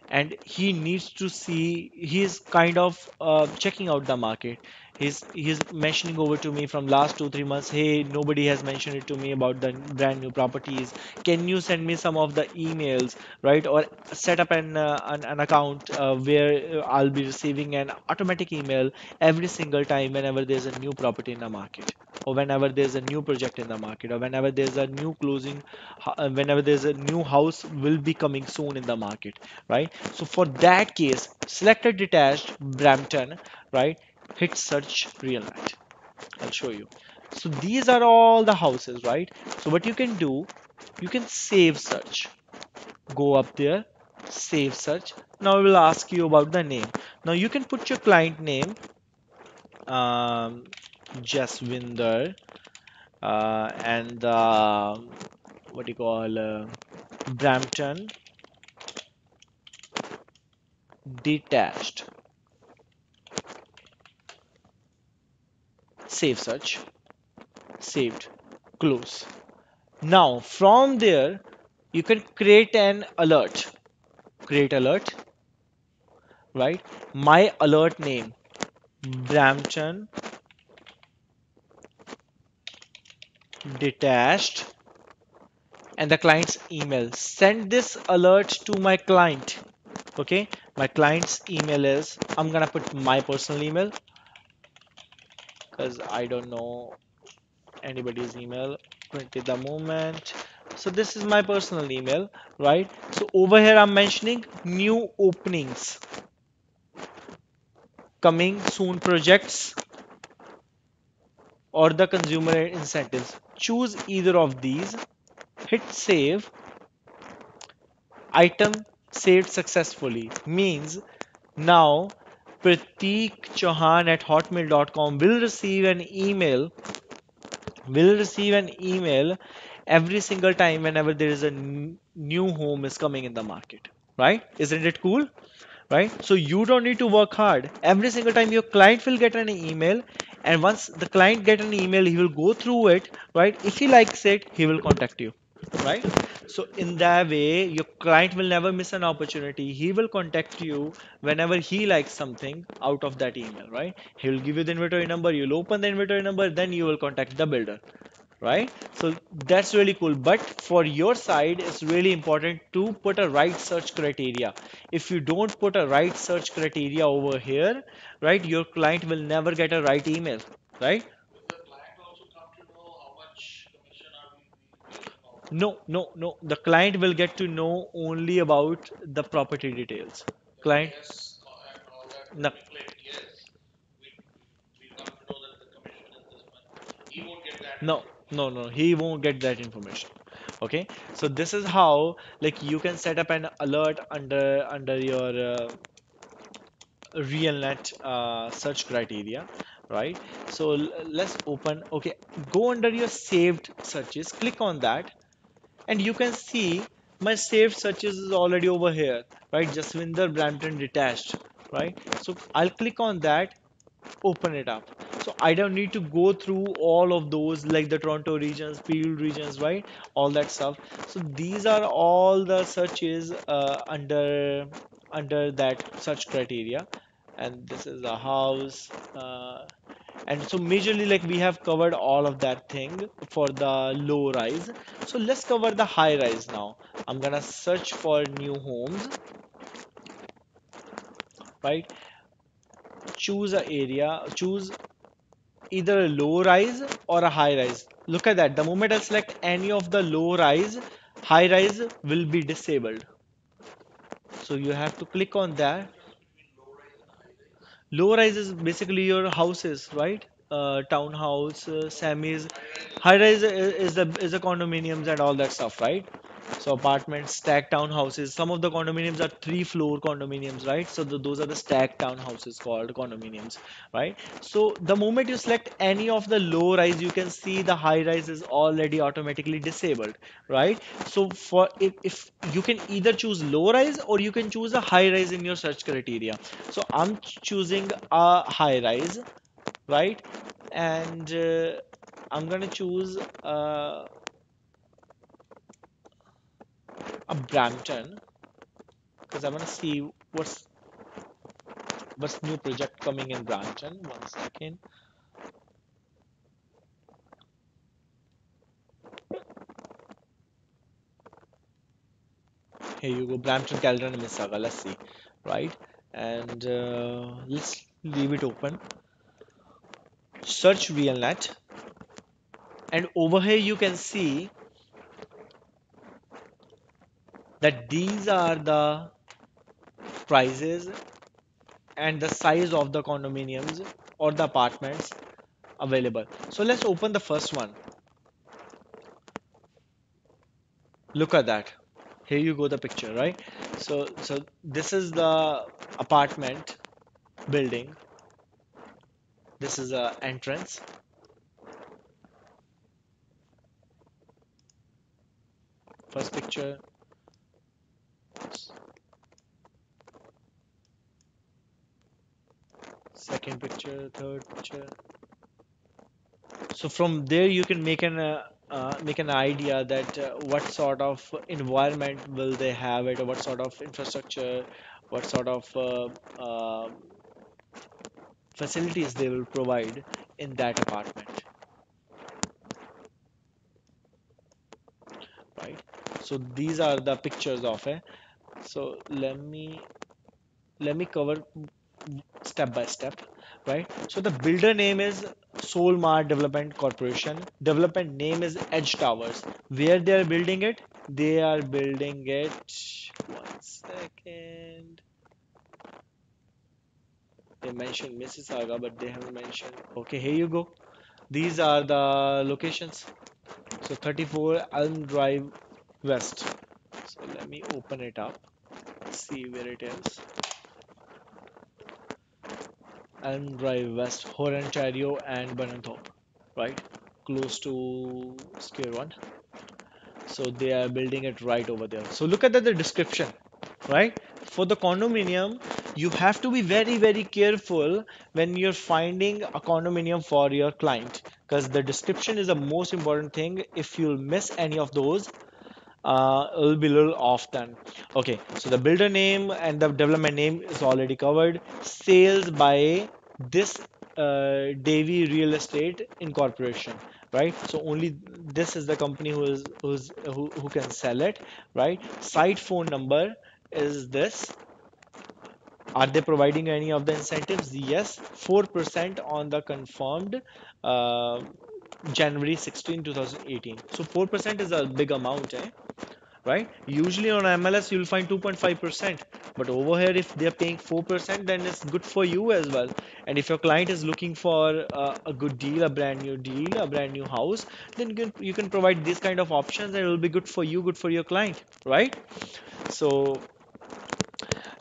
And he needs to see, he's kind of checking out the market. He's mentioning over to me from last 2 3 months, hey, nobody has mentioned it to me about the brand new properties. Can you send me some of the emails, right? Or set up an account where I'll be receiving an automatic email every single time whenever there's a new property in the market, or whenever there's a new project in the market, or whenever there's a new closing, whenever there's a new house will be coming soon in the market, right? So for that case, select a detached Brampton, right? Hit search RealNet. I'll show you. So these are all the houses, right? So what you can do, you can save search. Go up there, save search. Now it will ask you about the name. Now you can put your client name, um, Jaswinder, and what do you call Brampton detached. Save search, saved, close. Now from there you can create an alert. Create alert, right? My alert name, Brampton detached, and the client's email. Send this alert to my client. Okay, my client's email is, I'm gonna put my personal email because I don't know anybody's email currently the moment. So this is my personal email, right? So over here I'm mentioning new openings, coming soon projects, or the consumer incentives. Choose either of these, hit save. Item saved successfully means now Pratik Chauhan at hotmail.com will receive an email every single time whenever there is a new home is coming in the market, right? Isn't it cool? Right? So you don't need to work hard. Every single time your client will get an email, and once the client get an email, he will go through it, right? If he likes it, he will contact you, right? So in that way, your client will never miss an opportunity. He will contact you whenever he likes something out of that email, right? He will give you the inventory number, you'll open the inventory number, then you will contact the builder, right? So that's really cool. But for your side, it's really important to put a right search criteria. If you don't put a right search criteria over here, right, your client will never get a right email, right? No, no, no. The client will get to know only about the property details. Client, no. No, no, he won't get that information. Okay, so this is how like you can set up an alert under your RealNet search criteria, right? So let's open. Okay, go under your saved searches, click on that, and you can see my saved searches is already over here, right? Jaswinder Brampton detached, right? So I'll click on that, open it up. So I don't need to go through all of those like the Toronto regions, field regions, right? All that stuff. So these are all the searches under that search criteria. And this is a house. And so majorly like we have covered all of that thing for the low rise. So let's cover the high rise now. I'm gonna search for new homes, right? Choose a area, choose either a low rise or a high rise. Look at that. The moment I select any of the low rise, high rise will be disabled. So you have to click on that. Low rise is basically your houses, right? Townhouse, semis. High rise is the condominiums and all that stuff, right? So apartments, stacked townhouses. Some of the condominiums are three-floor condominiums, right? So those are the stacked townhouses called condominiums, right? So the moment you select any of the low rise, you can see the high rise is already automatically disabled, right? So for if you can either choose low rise or you can choose a high rise in your search criteria. So I'm choosing a high rise, right? And I'm gonna choose a Brampton because I want to see what's new project coming in Brampton. One second. Here you go, Brampton, Calder, and Mississauga. Let's see, right? And let's leave it open. Search RealNet, and over here you can see that these are the prices and the size of the condominiums or the apartments available. So let's open the first one. Look at that. Here you go, the picture, right? So this is the apartment building. This is a entrance. First picture, second picture, third picture. So from there you can make an idea that what sort of environment will they have it, or what sort of infrastructure, what sort of facilities they will provide in that apartment, right? So these are the pictures of it. So let me cover step by step, right? So the builder name is Solmar Development Corporation. Development name is Edge Towers. Where they are building it? They are building it. One second. They mentioned Mississauga, but they haven't mentioned. Okay, here you go. These are the locations. So 34 Elm Drive West. So let me open it up. See where it is. Elm Drive West, Hor, Ontario, and Bunenthorpe, right? Close to Square One. So they are building it right over there. So look at the description, right? For the condominium, you have to be very, very careful when you're finding a condominium for your client because the description is the most important thing. If you'll miss any of those, it'll be a little off then. Okay, so the builder name and the development name is already covered. Sales by this Davy Real Estate Incorporation, right? So only this is the company who can sell it, right? Site phone number is this. Are they providing any of the incentives? Yes, 4% on the confirmed uh, January 16, 2018. So 4% is a big amount, eh? right? Usually on MLS you'll find 2.5%, but over here if they're paying 4%, then it's good for you as well. And if your client is looking for a good deal, a brand new deal, a brand new house, then you can provide these kind of options, and it will be good for you, good for your client, right? So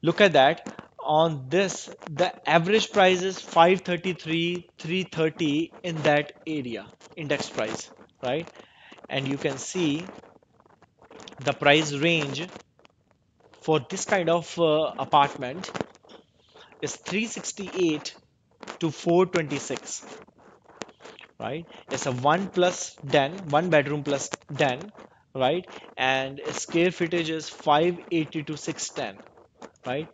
look at that. On this, the average price is 533, 330 in that area, index price, right? And you can see the price range for this kind of apartment is 368 to 426, right? It's a one bedroom plus den, right? And square footage is 580 to 610, right?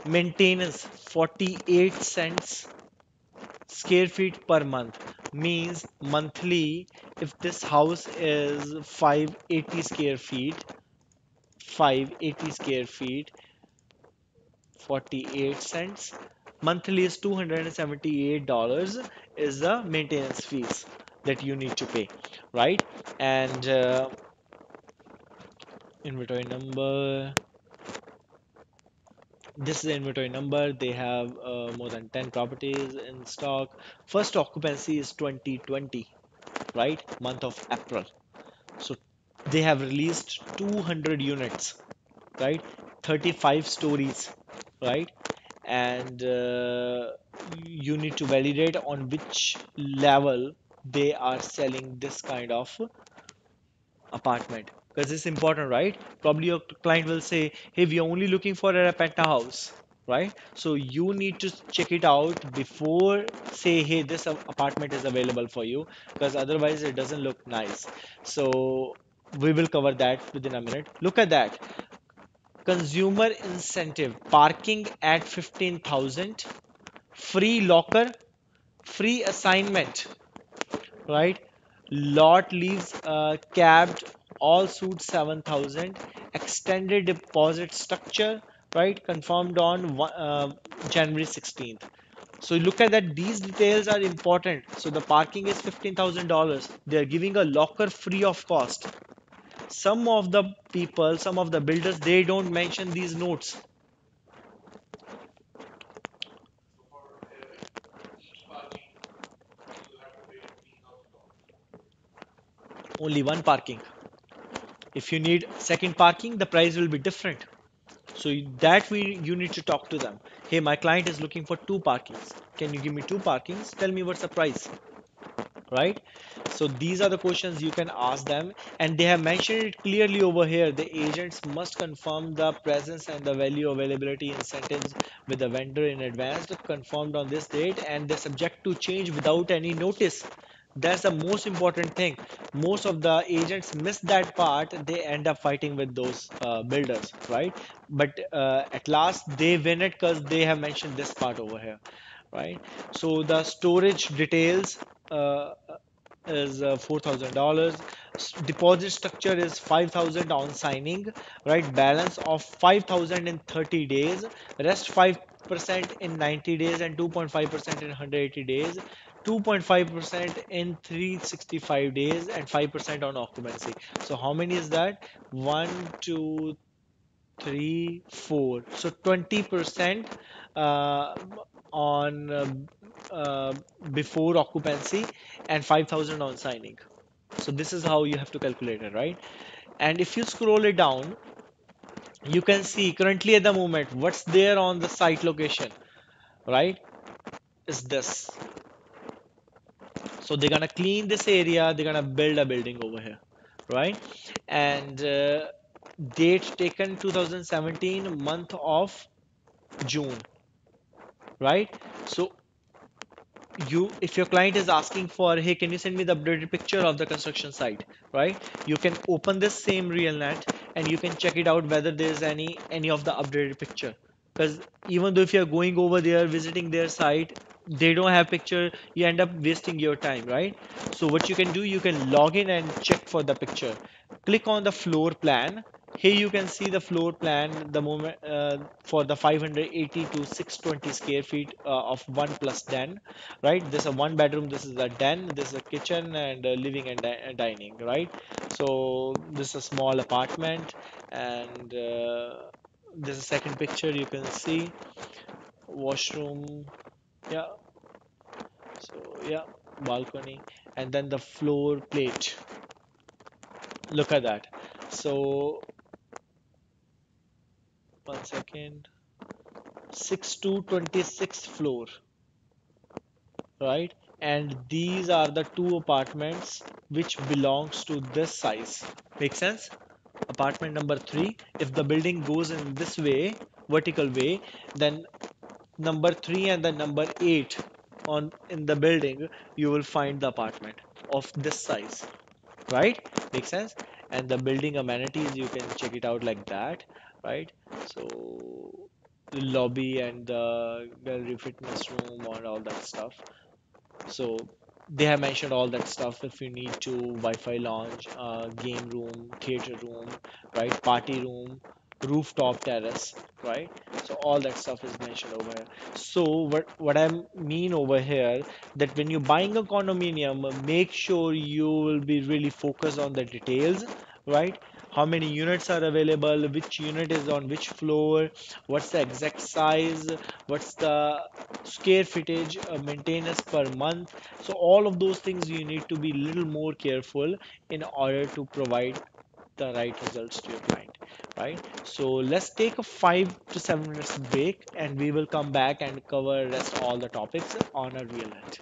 Maintenance 48 cents square feet per month, means monthly if this house is 580 square feet, 580 square feet, 48 cents. Monthly is $278 is the maintenance fees that you need to pay, right? And inventory number. This is the inventory number. They have more than 10 properties in stock. First occupancy is 2020, right? Month of April. So they have released 200 units, right? 35 stories, right? And you need to validate on which level they are selling this kind of apartment, because it's important, right? Probably your client will say, hey, we are only looking for a penthouse, right? So you need to check it out before say, hey, this apartment is available for you, because otherwise it doesn't look nice. So we will cover that within a minute. Look at that. Consumer incentive, parking at 15,000, free locker, free assignment, right? Lot leaves capped, all suits 7,000, extended deposit structure, right? Confirmed on January 16th. So look at that, these details are important. So the parking is $15,000. They are giving a locker free of cost. Some of the people, some of the builders, they don't mention these notes. Only one parking. If you need second parking, the price will be different. So that we you need to talk to them. Hey, my client is looking for two parkings. Can you give me two parkings? Tell me what's the price, right? So these are the questions you can ask them, and they have mentioned it clearly over here. The agents must confirm the presence and the value availability incentives with the vendor in advance, confirmed on this date, and they're subject to change without any notice. That's the most important thing. Most of the agents miss that part. They end up fighting with those builders, right? But at last they win it because they have mentioned this part over here, right? So the storage details is $4,000. Deposit structure is 5,000 on signing, right? Balance of 5,000 in 30 days, rest 5% in 90 days, and 2.5% in 180 days. 2.5% in 365 days, and 5% on occupancy. So how many is that? One, two, 3, 4. So 20% uh, on uh, before occupancy, and 5,000 on signing. So this is how you have to calculate it, right? And if you scroll it down, you can see currently at the moment what's there on the site location, right? Is this. So they're gonna clean this area, they're gonna build a building over here, right? And date taken 2017, month of June, right? So you, if your client is asking for, hey, can you send me the updated picture of the construction site, right? You can open this same realnet and you can check it out whether there's any of the updated picture, because even though if you're going over there visiting their site, they don't have picture, you end up wasting your time, right? So what you can do, you can log in and check for the picture. Click on the floor plan. Here you can see the floor plan, the moment for the 580 to 620 square feet of one plus den, right? This is a one bedroom, this is a den, this is a kitchen and living and dining, right? So this is a small apartment, and this is a second picture you can see. Washroom, yeah. So yeah, balcony, and then the floor plate. Look at that. So 1 second, 6 to 26th floor, right? And these are the two apartments which belongs to this size. Make sense? Apartment number three, if the building goes in this way, vertical way, then number three and the number eight on in the building, you will find the apartment of this size, right? Makes sense? And the building amenities, you can check it out like that, right? So the lobby and the gallery, fitness room, and all that stuff. So they have mentioned all that stuff if you need to, Wi-Fi lounge, game room, theater room, right? Party room, rooftop terrace, right? So all that stuff is mentioned over here. So what I mean over here, that when you're buying a condominium, make sure you will be really focused on the details, right? How many units are available, which unit is on which floor, what's the exact size, what's the square footage, maintenance per month. So all of those things you need to be little more careful in order to provide the right results to your client, right? So let's take a 5 to 7 minutes break, and we will come back and cover rest all the topics on a real end.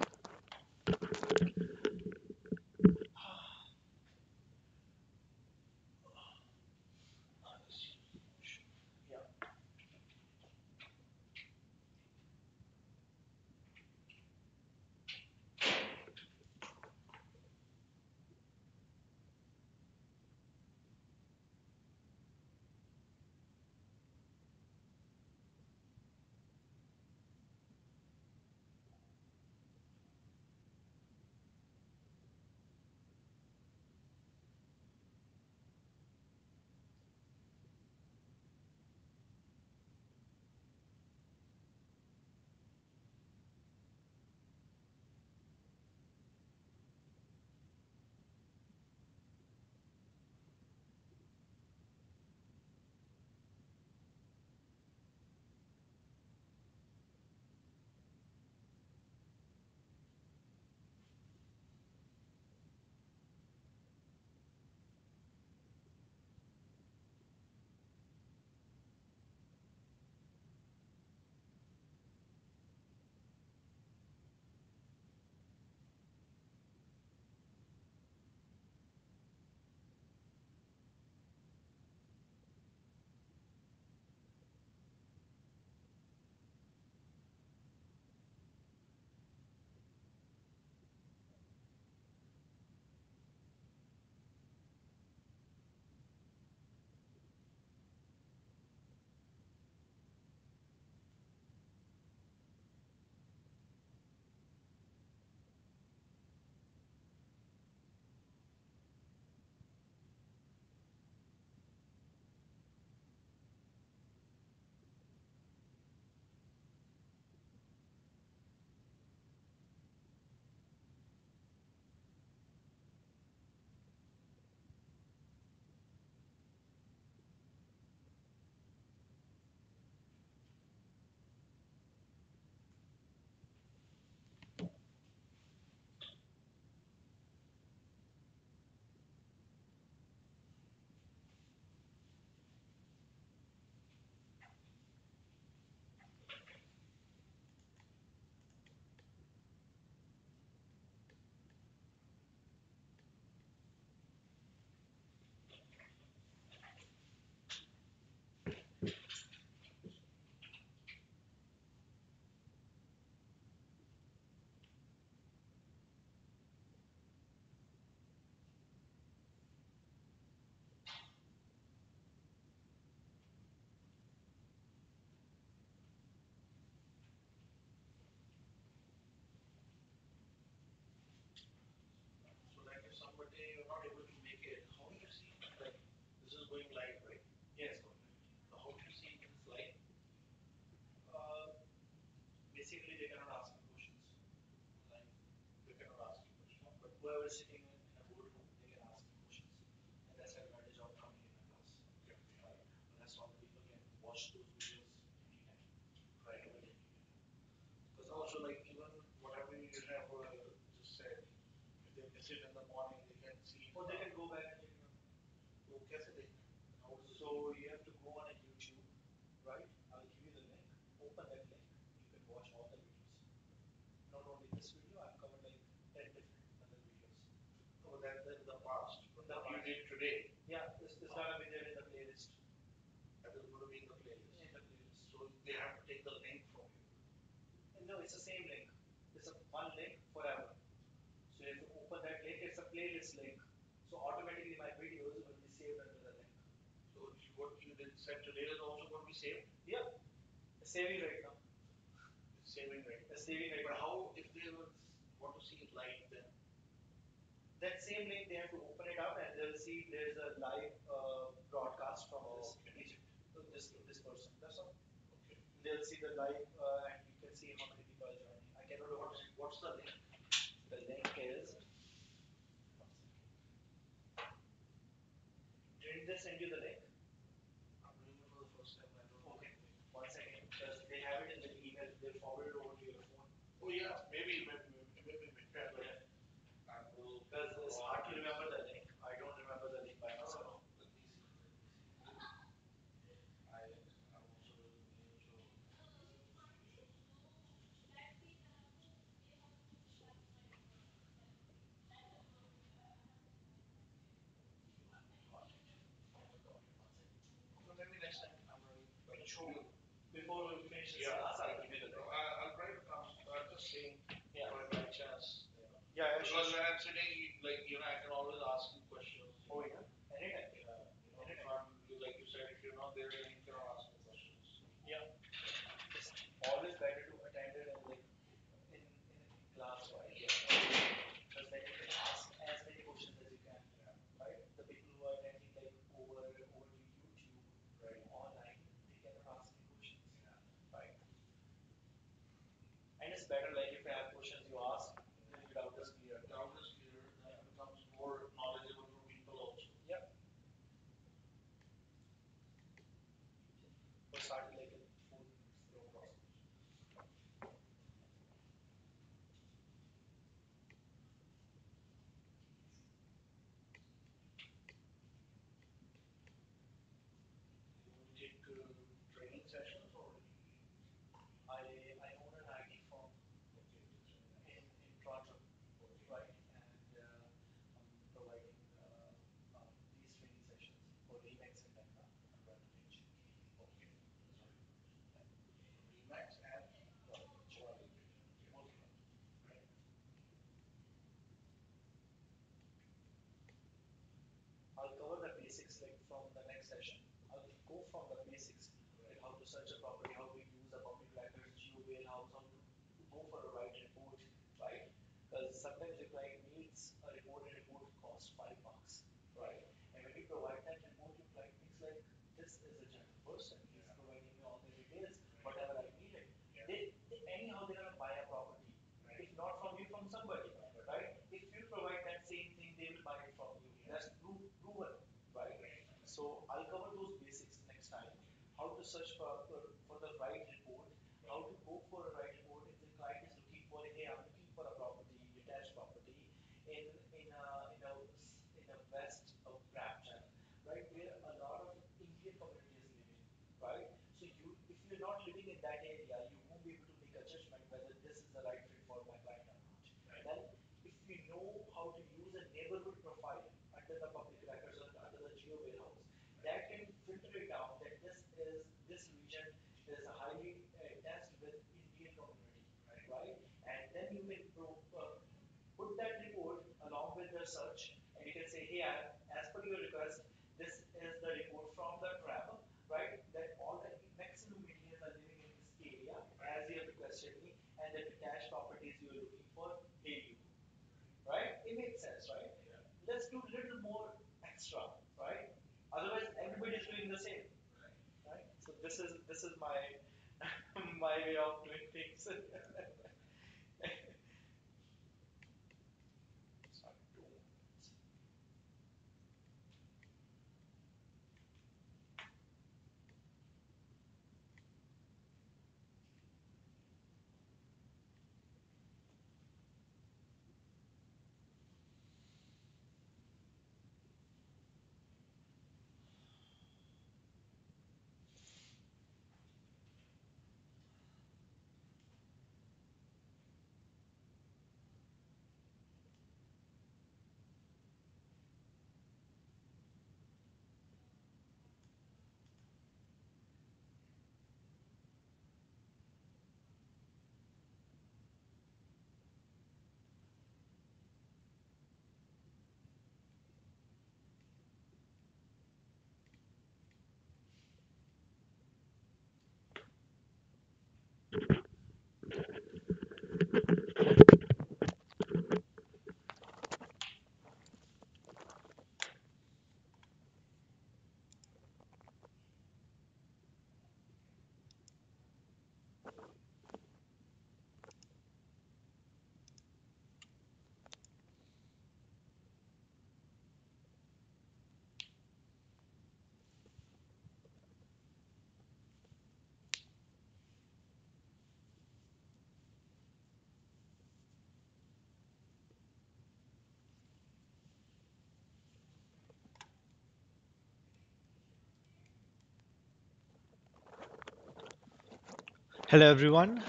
Hello everyone.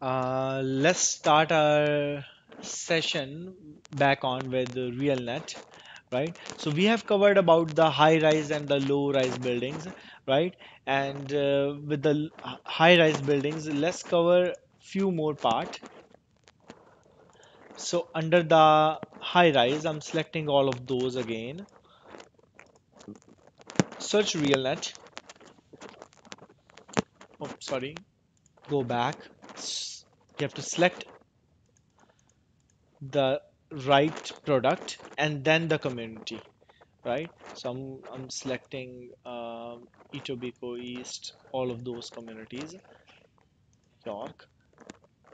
Let's start our session back on with the RealNet, right? So we have covered about the high-rise and the low-rise buildings, right? And with the high-rise buildings, let's cover few more part. So under the high-rise, I'm selecting all of those again. Search RealNet. Oh, sorry. Go back. You have to select the right product and then the community, right? So I'm selecting Etobicoke East, all of those communities, York.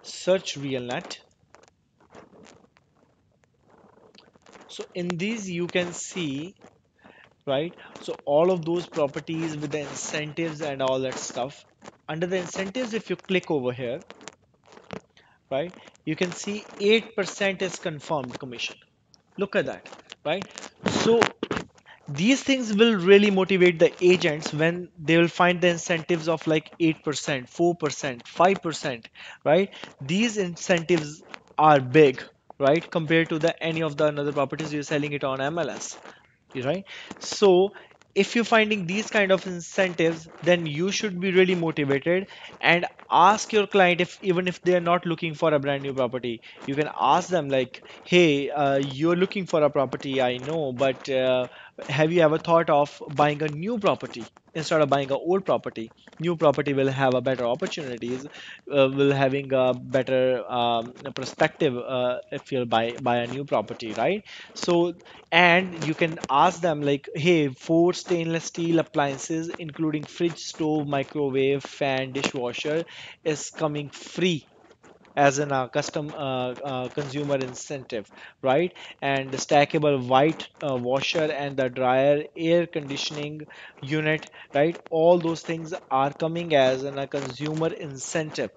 Search RealNet. So in these you can see, right? So all of those properties with the incentives and all that stuff. Under the incentives, if you click over here, right, you can see 8% is confirmed commission. Look at that, right? So these things will really motivate the agents when they will find the incentives of like 8%, 4%, 5%, right? These incentives are big, right? Compared to the any of the another properties you're selling it on MLS, right? So if you're finding these kind of incentives, then you should be really motivated and ask your client, if even if they are not looking for a brand new property, you can ask them like, hey, you're looking for a property, I know, but have you ever thought of buying a new property instead of buying an old property? New property will have a better opportunities, will having a better perspective if you'll buy a new property, right? So, and you can ask them like, hey, 4 stainless steel appliances including fridge, stove, microwave, fan, dishwasher is coming free as an custom consumer incentive, right? And the stackable white washer and the dryer, air conditioning unit, right? All those things are coming as a consumer incentive,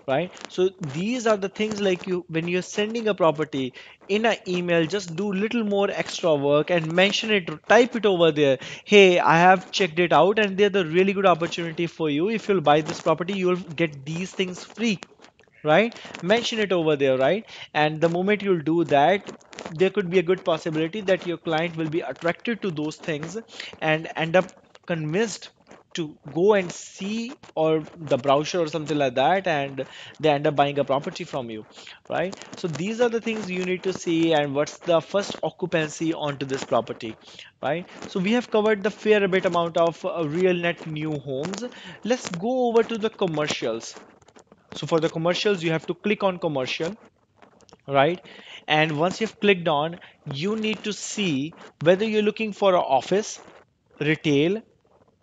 right? So these are the things like you when you're sending a property in an email, just do little more extra work and mention it, type it over there. Hey, I have checked it out and they're the really good opportunity for you. If you'll buy this property, you'll get these things free, right? Mention it over there, right? And the moment you'll do that, there could be a good possibility that your client will be attracted to those things and end up convinced to go and see or the brochure or something like that, and they end up buying a property from you, right? So these are the things you need to see, and what's the first occupancy onto this property, right? So we have covered the fair bit amount of real net new homes. Let's go over to the commercials. So for the commercials, you have to click on commercial, right? And once you've clicked on, you need to see whether you're looking for an office, retail,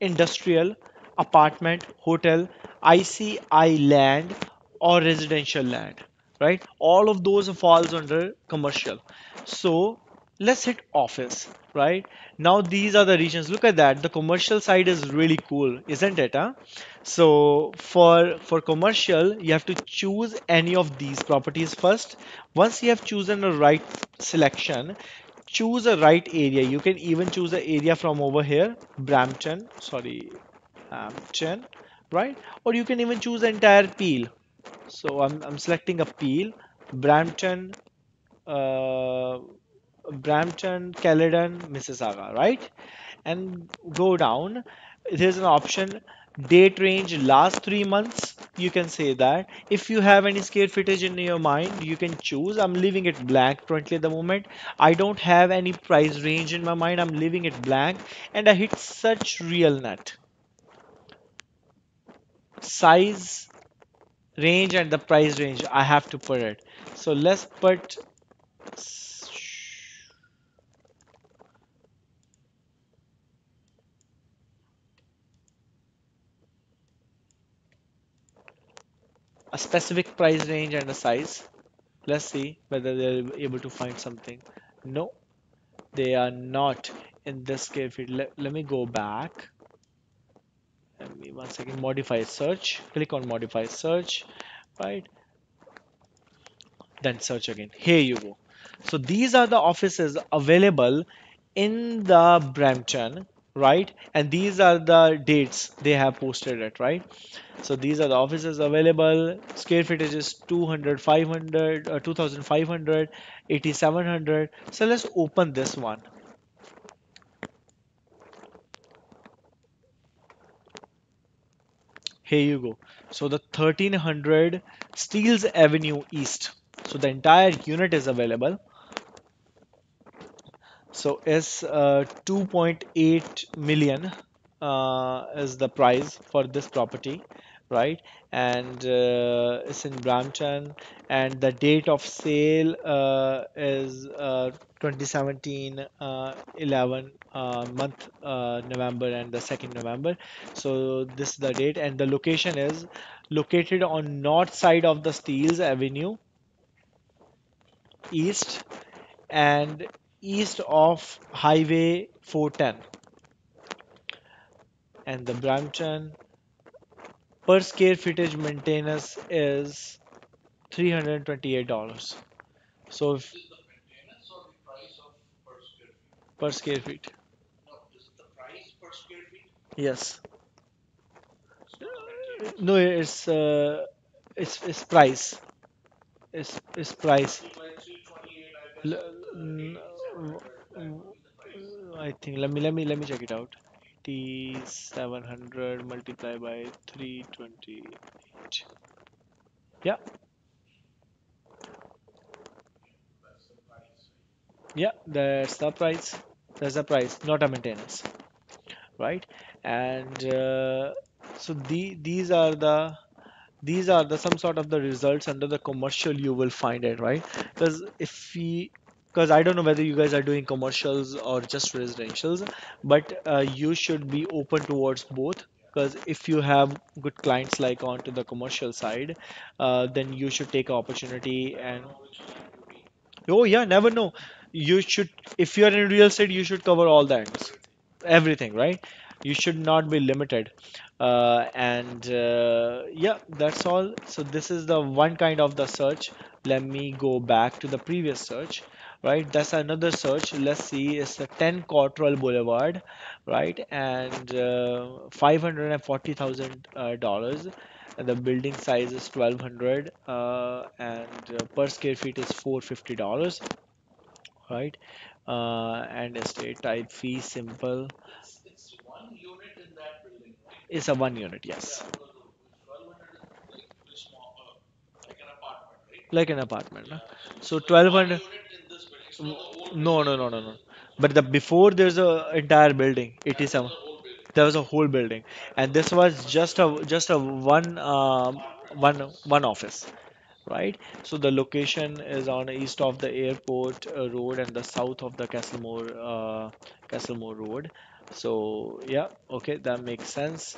industrial, apartment, hotel, ICI land, or residential land, right? All of those falls under commercial. So let's hit office, right? Now these are the regions. Look at that. The commercial side is really cool, isn't it? Huh? So for commercial, you have to choose any of these properties first. Once you have chosen the right selection, choose a right area. You can even choose the area from over here, Brampton, sorry, Hampton, right? Or you can even choose the entire peel. So I'm selecting a peel, Brampton, uh, Brampton, Caledon, Mississauga, right? And go down. There's an option, date range last 3 months. You can say that. If you have any square footage in your mind, you can choose. I'm leaving it blank currently at the moment. I don't have any price range in my mind. I'm leaving it blank, and I hit search real net. Size, range, and the price range. I have to put it. So let's put a specific price range and a size. Let's see whether they're able to find something. No, they are not in this case field. Let me go back. Let me one second. Modify search. Click on modify search. Right. Then search again. Here you go. So these are the offices available in the Brampton. right? And these are the dates they have posted it, right? So these are the offices available. Square footage is 200, 500, 2500, 8700. So let's open this one. Here you go. So the 1300 Steeles Avenue East. So the entire unit is available. So it's 2.8 million is the price for this property, right? And it's in Brampton, and the date of sale is 2017 11 month November and the 2nd November. So this is the date, and the location is located on north side of the Steeles Avenue East and east of Highway 410, and the Brampton per square footage maintenance is $328. So if, per square feet. Yes. No, it's price. It's price. I think let me check it out. 8700 multiplied by 328. Yeah, yeah, that's the price. That's the price, not a maintenance, right? And these are the some sort of the results under the commercial you will find it, right? Because I don't know whether you guys are doing commercials or just residentials, but you should be open towards both. Because if you have good clients like onto the commercial side, then you should take opportunity and oh yeah, never know. You should, if you are in real estate, you should cover all the ends, everything, right? You should not be limited. And yeah, that's all. So this is the one kind of the search. Let me go back to the previous search, right? That's another search. Let's see, it's a 10 Cottrell Boulevard, right? And $540,000 dollars. And the building size is 1200 and per square feet is $450, right? And estate type fee simple is a one unit, yes, like an apartment. No? So 1200. No, no, no, no, no. But the before there's a entire building. It is a there was a whole building, and this was just a one office, right? So the location is on east of the airport road and the south of the Castlemore Road. So yeah, okay, that makes sense.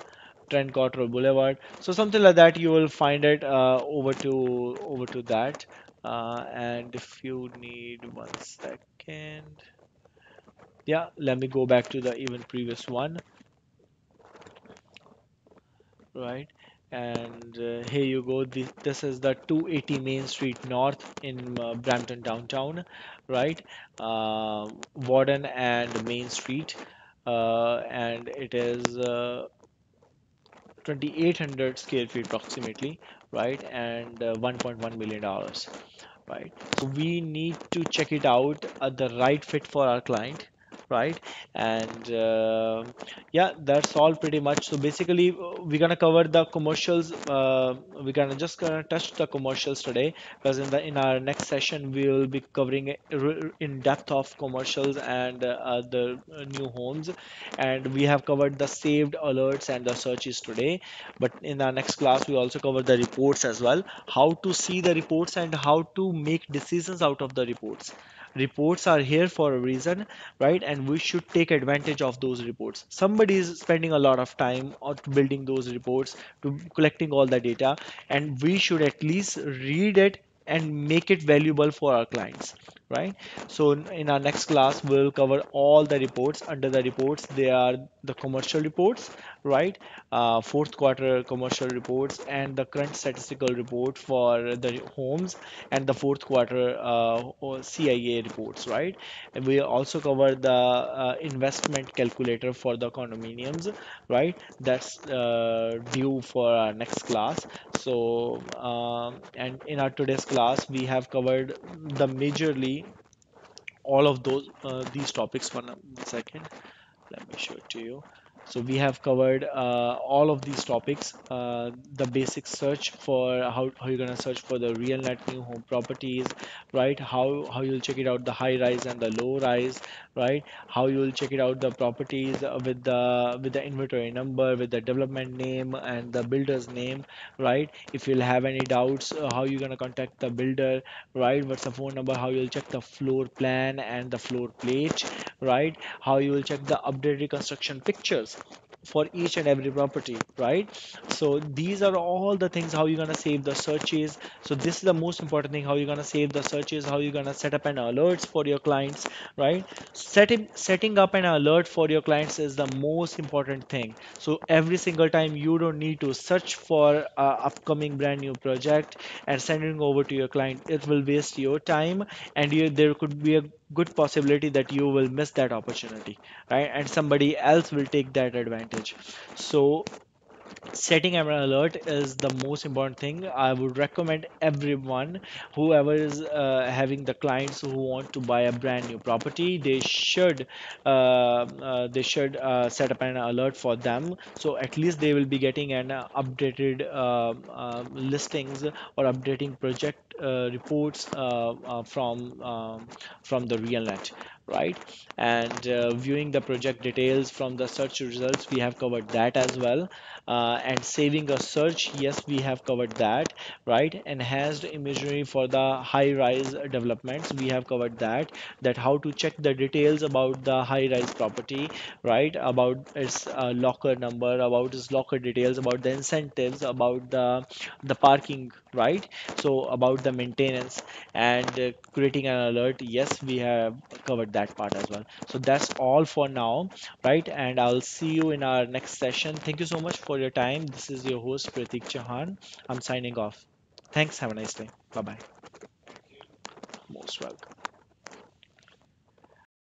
Trent Cottrell Boulevard. So something like that you will find it over to that. And if you need 1 second, yeah, let me go back to the even previous one, right? And here you go. This is the 280 Main Street North in Brampton downtown, right? Warden and Main Street, and it is 2800 square feet approximately, right? And $1.1 million dollars, right? So we need to check it out at the right fit for our client, right? And yeah, that's all pretty much. So basically, we're gonna cover the commercials. We're gonna touch the commercials today, because in our next session we will be covering in depth of commercials and the new homes, and we have covered the saved alerts and the searches today. But in our next class, we also cover the reports as well, how to see the reports and how to make decisions out of the reports. Reports are here for a reason, right? And we should take advantage of those reports. Somebody is spending a lot of time on building those reports, to collecting all the data, and we should at least read it and make it valuable for our clients. right? So in our next class, we'll cover all the reports. Under the reports, they are the commercial reports, right? Fourth quarter commercial reports and the current statistical report for the homes and the fourth quarter or CIA reports, right? And we also cover the investment calculator for the condominiums, right? That's due for our next class. So, and in our today's class, we have covered the majorly all of those these topics. One second, let me show it to you. So we have covered all of these topics. The basic search for how you're gonna search for the real net new home properties, right? How you'll check it out the high rise and the low rise, right? How you'll check it out the properties with the inventory number, with the development name and the builder's name, right? If you'll have any doubts, how you're gonna contact the builder, right? What's the phone number? How you'll check the floor plan and the floor plate, right? How you will check the updated construction pictures for each and every property, right? So these are all the things how you're gonna save the searches. So this is the most important thing, how you're gonna save the searches, how you're gonna set up an alerts for your clients, right? Setting up an alert for your clients is the most important thing. So every single time you don't need to search for upcoming brand new project and sending over to your client. It will waste your time, and there could be a good possibility that you will miss that opportunity, right? And somebody else will take that advantage. So setting an alert is the most important thing. I would recommend everyone, whoever is having the clients who want to buy a brand new property, they should set up an alert for them. So at least they will be getting an updated listings or updating project reports from the real net, right? And viewing the project details from the search results, we have covered that as well. And saving a search, yes, we have covered that, right? Enhanced imagery for the high rise developments, we have covered that. That how to check the details about the high rise property, right? About its locker number, about its locker details, about the incentives, about the parking, right? So about the maintenance and creating an alert, yes, we have covered that part as well. So that's all for now, right? And I'll see you in our next session. Thank you so much for your time. This is your host, Pratik Chauhan. I'm signing off. Thanks. Have a nice day. Bye bye. Most welcome.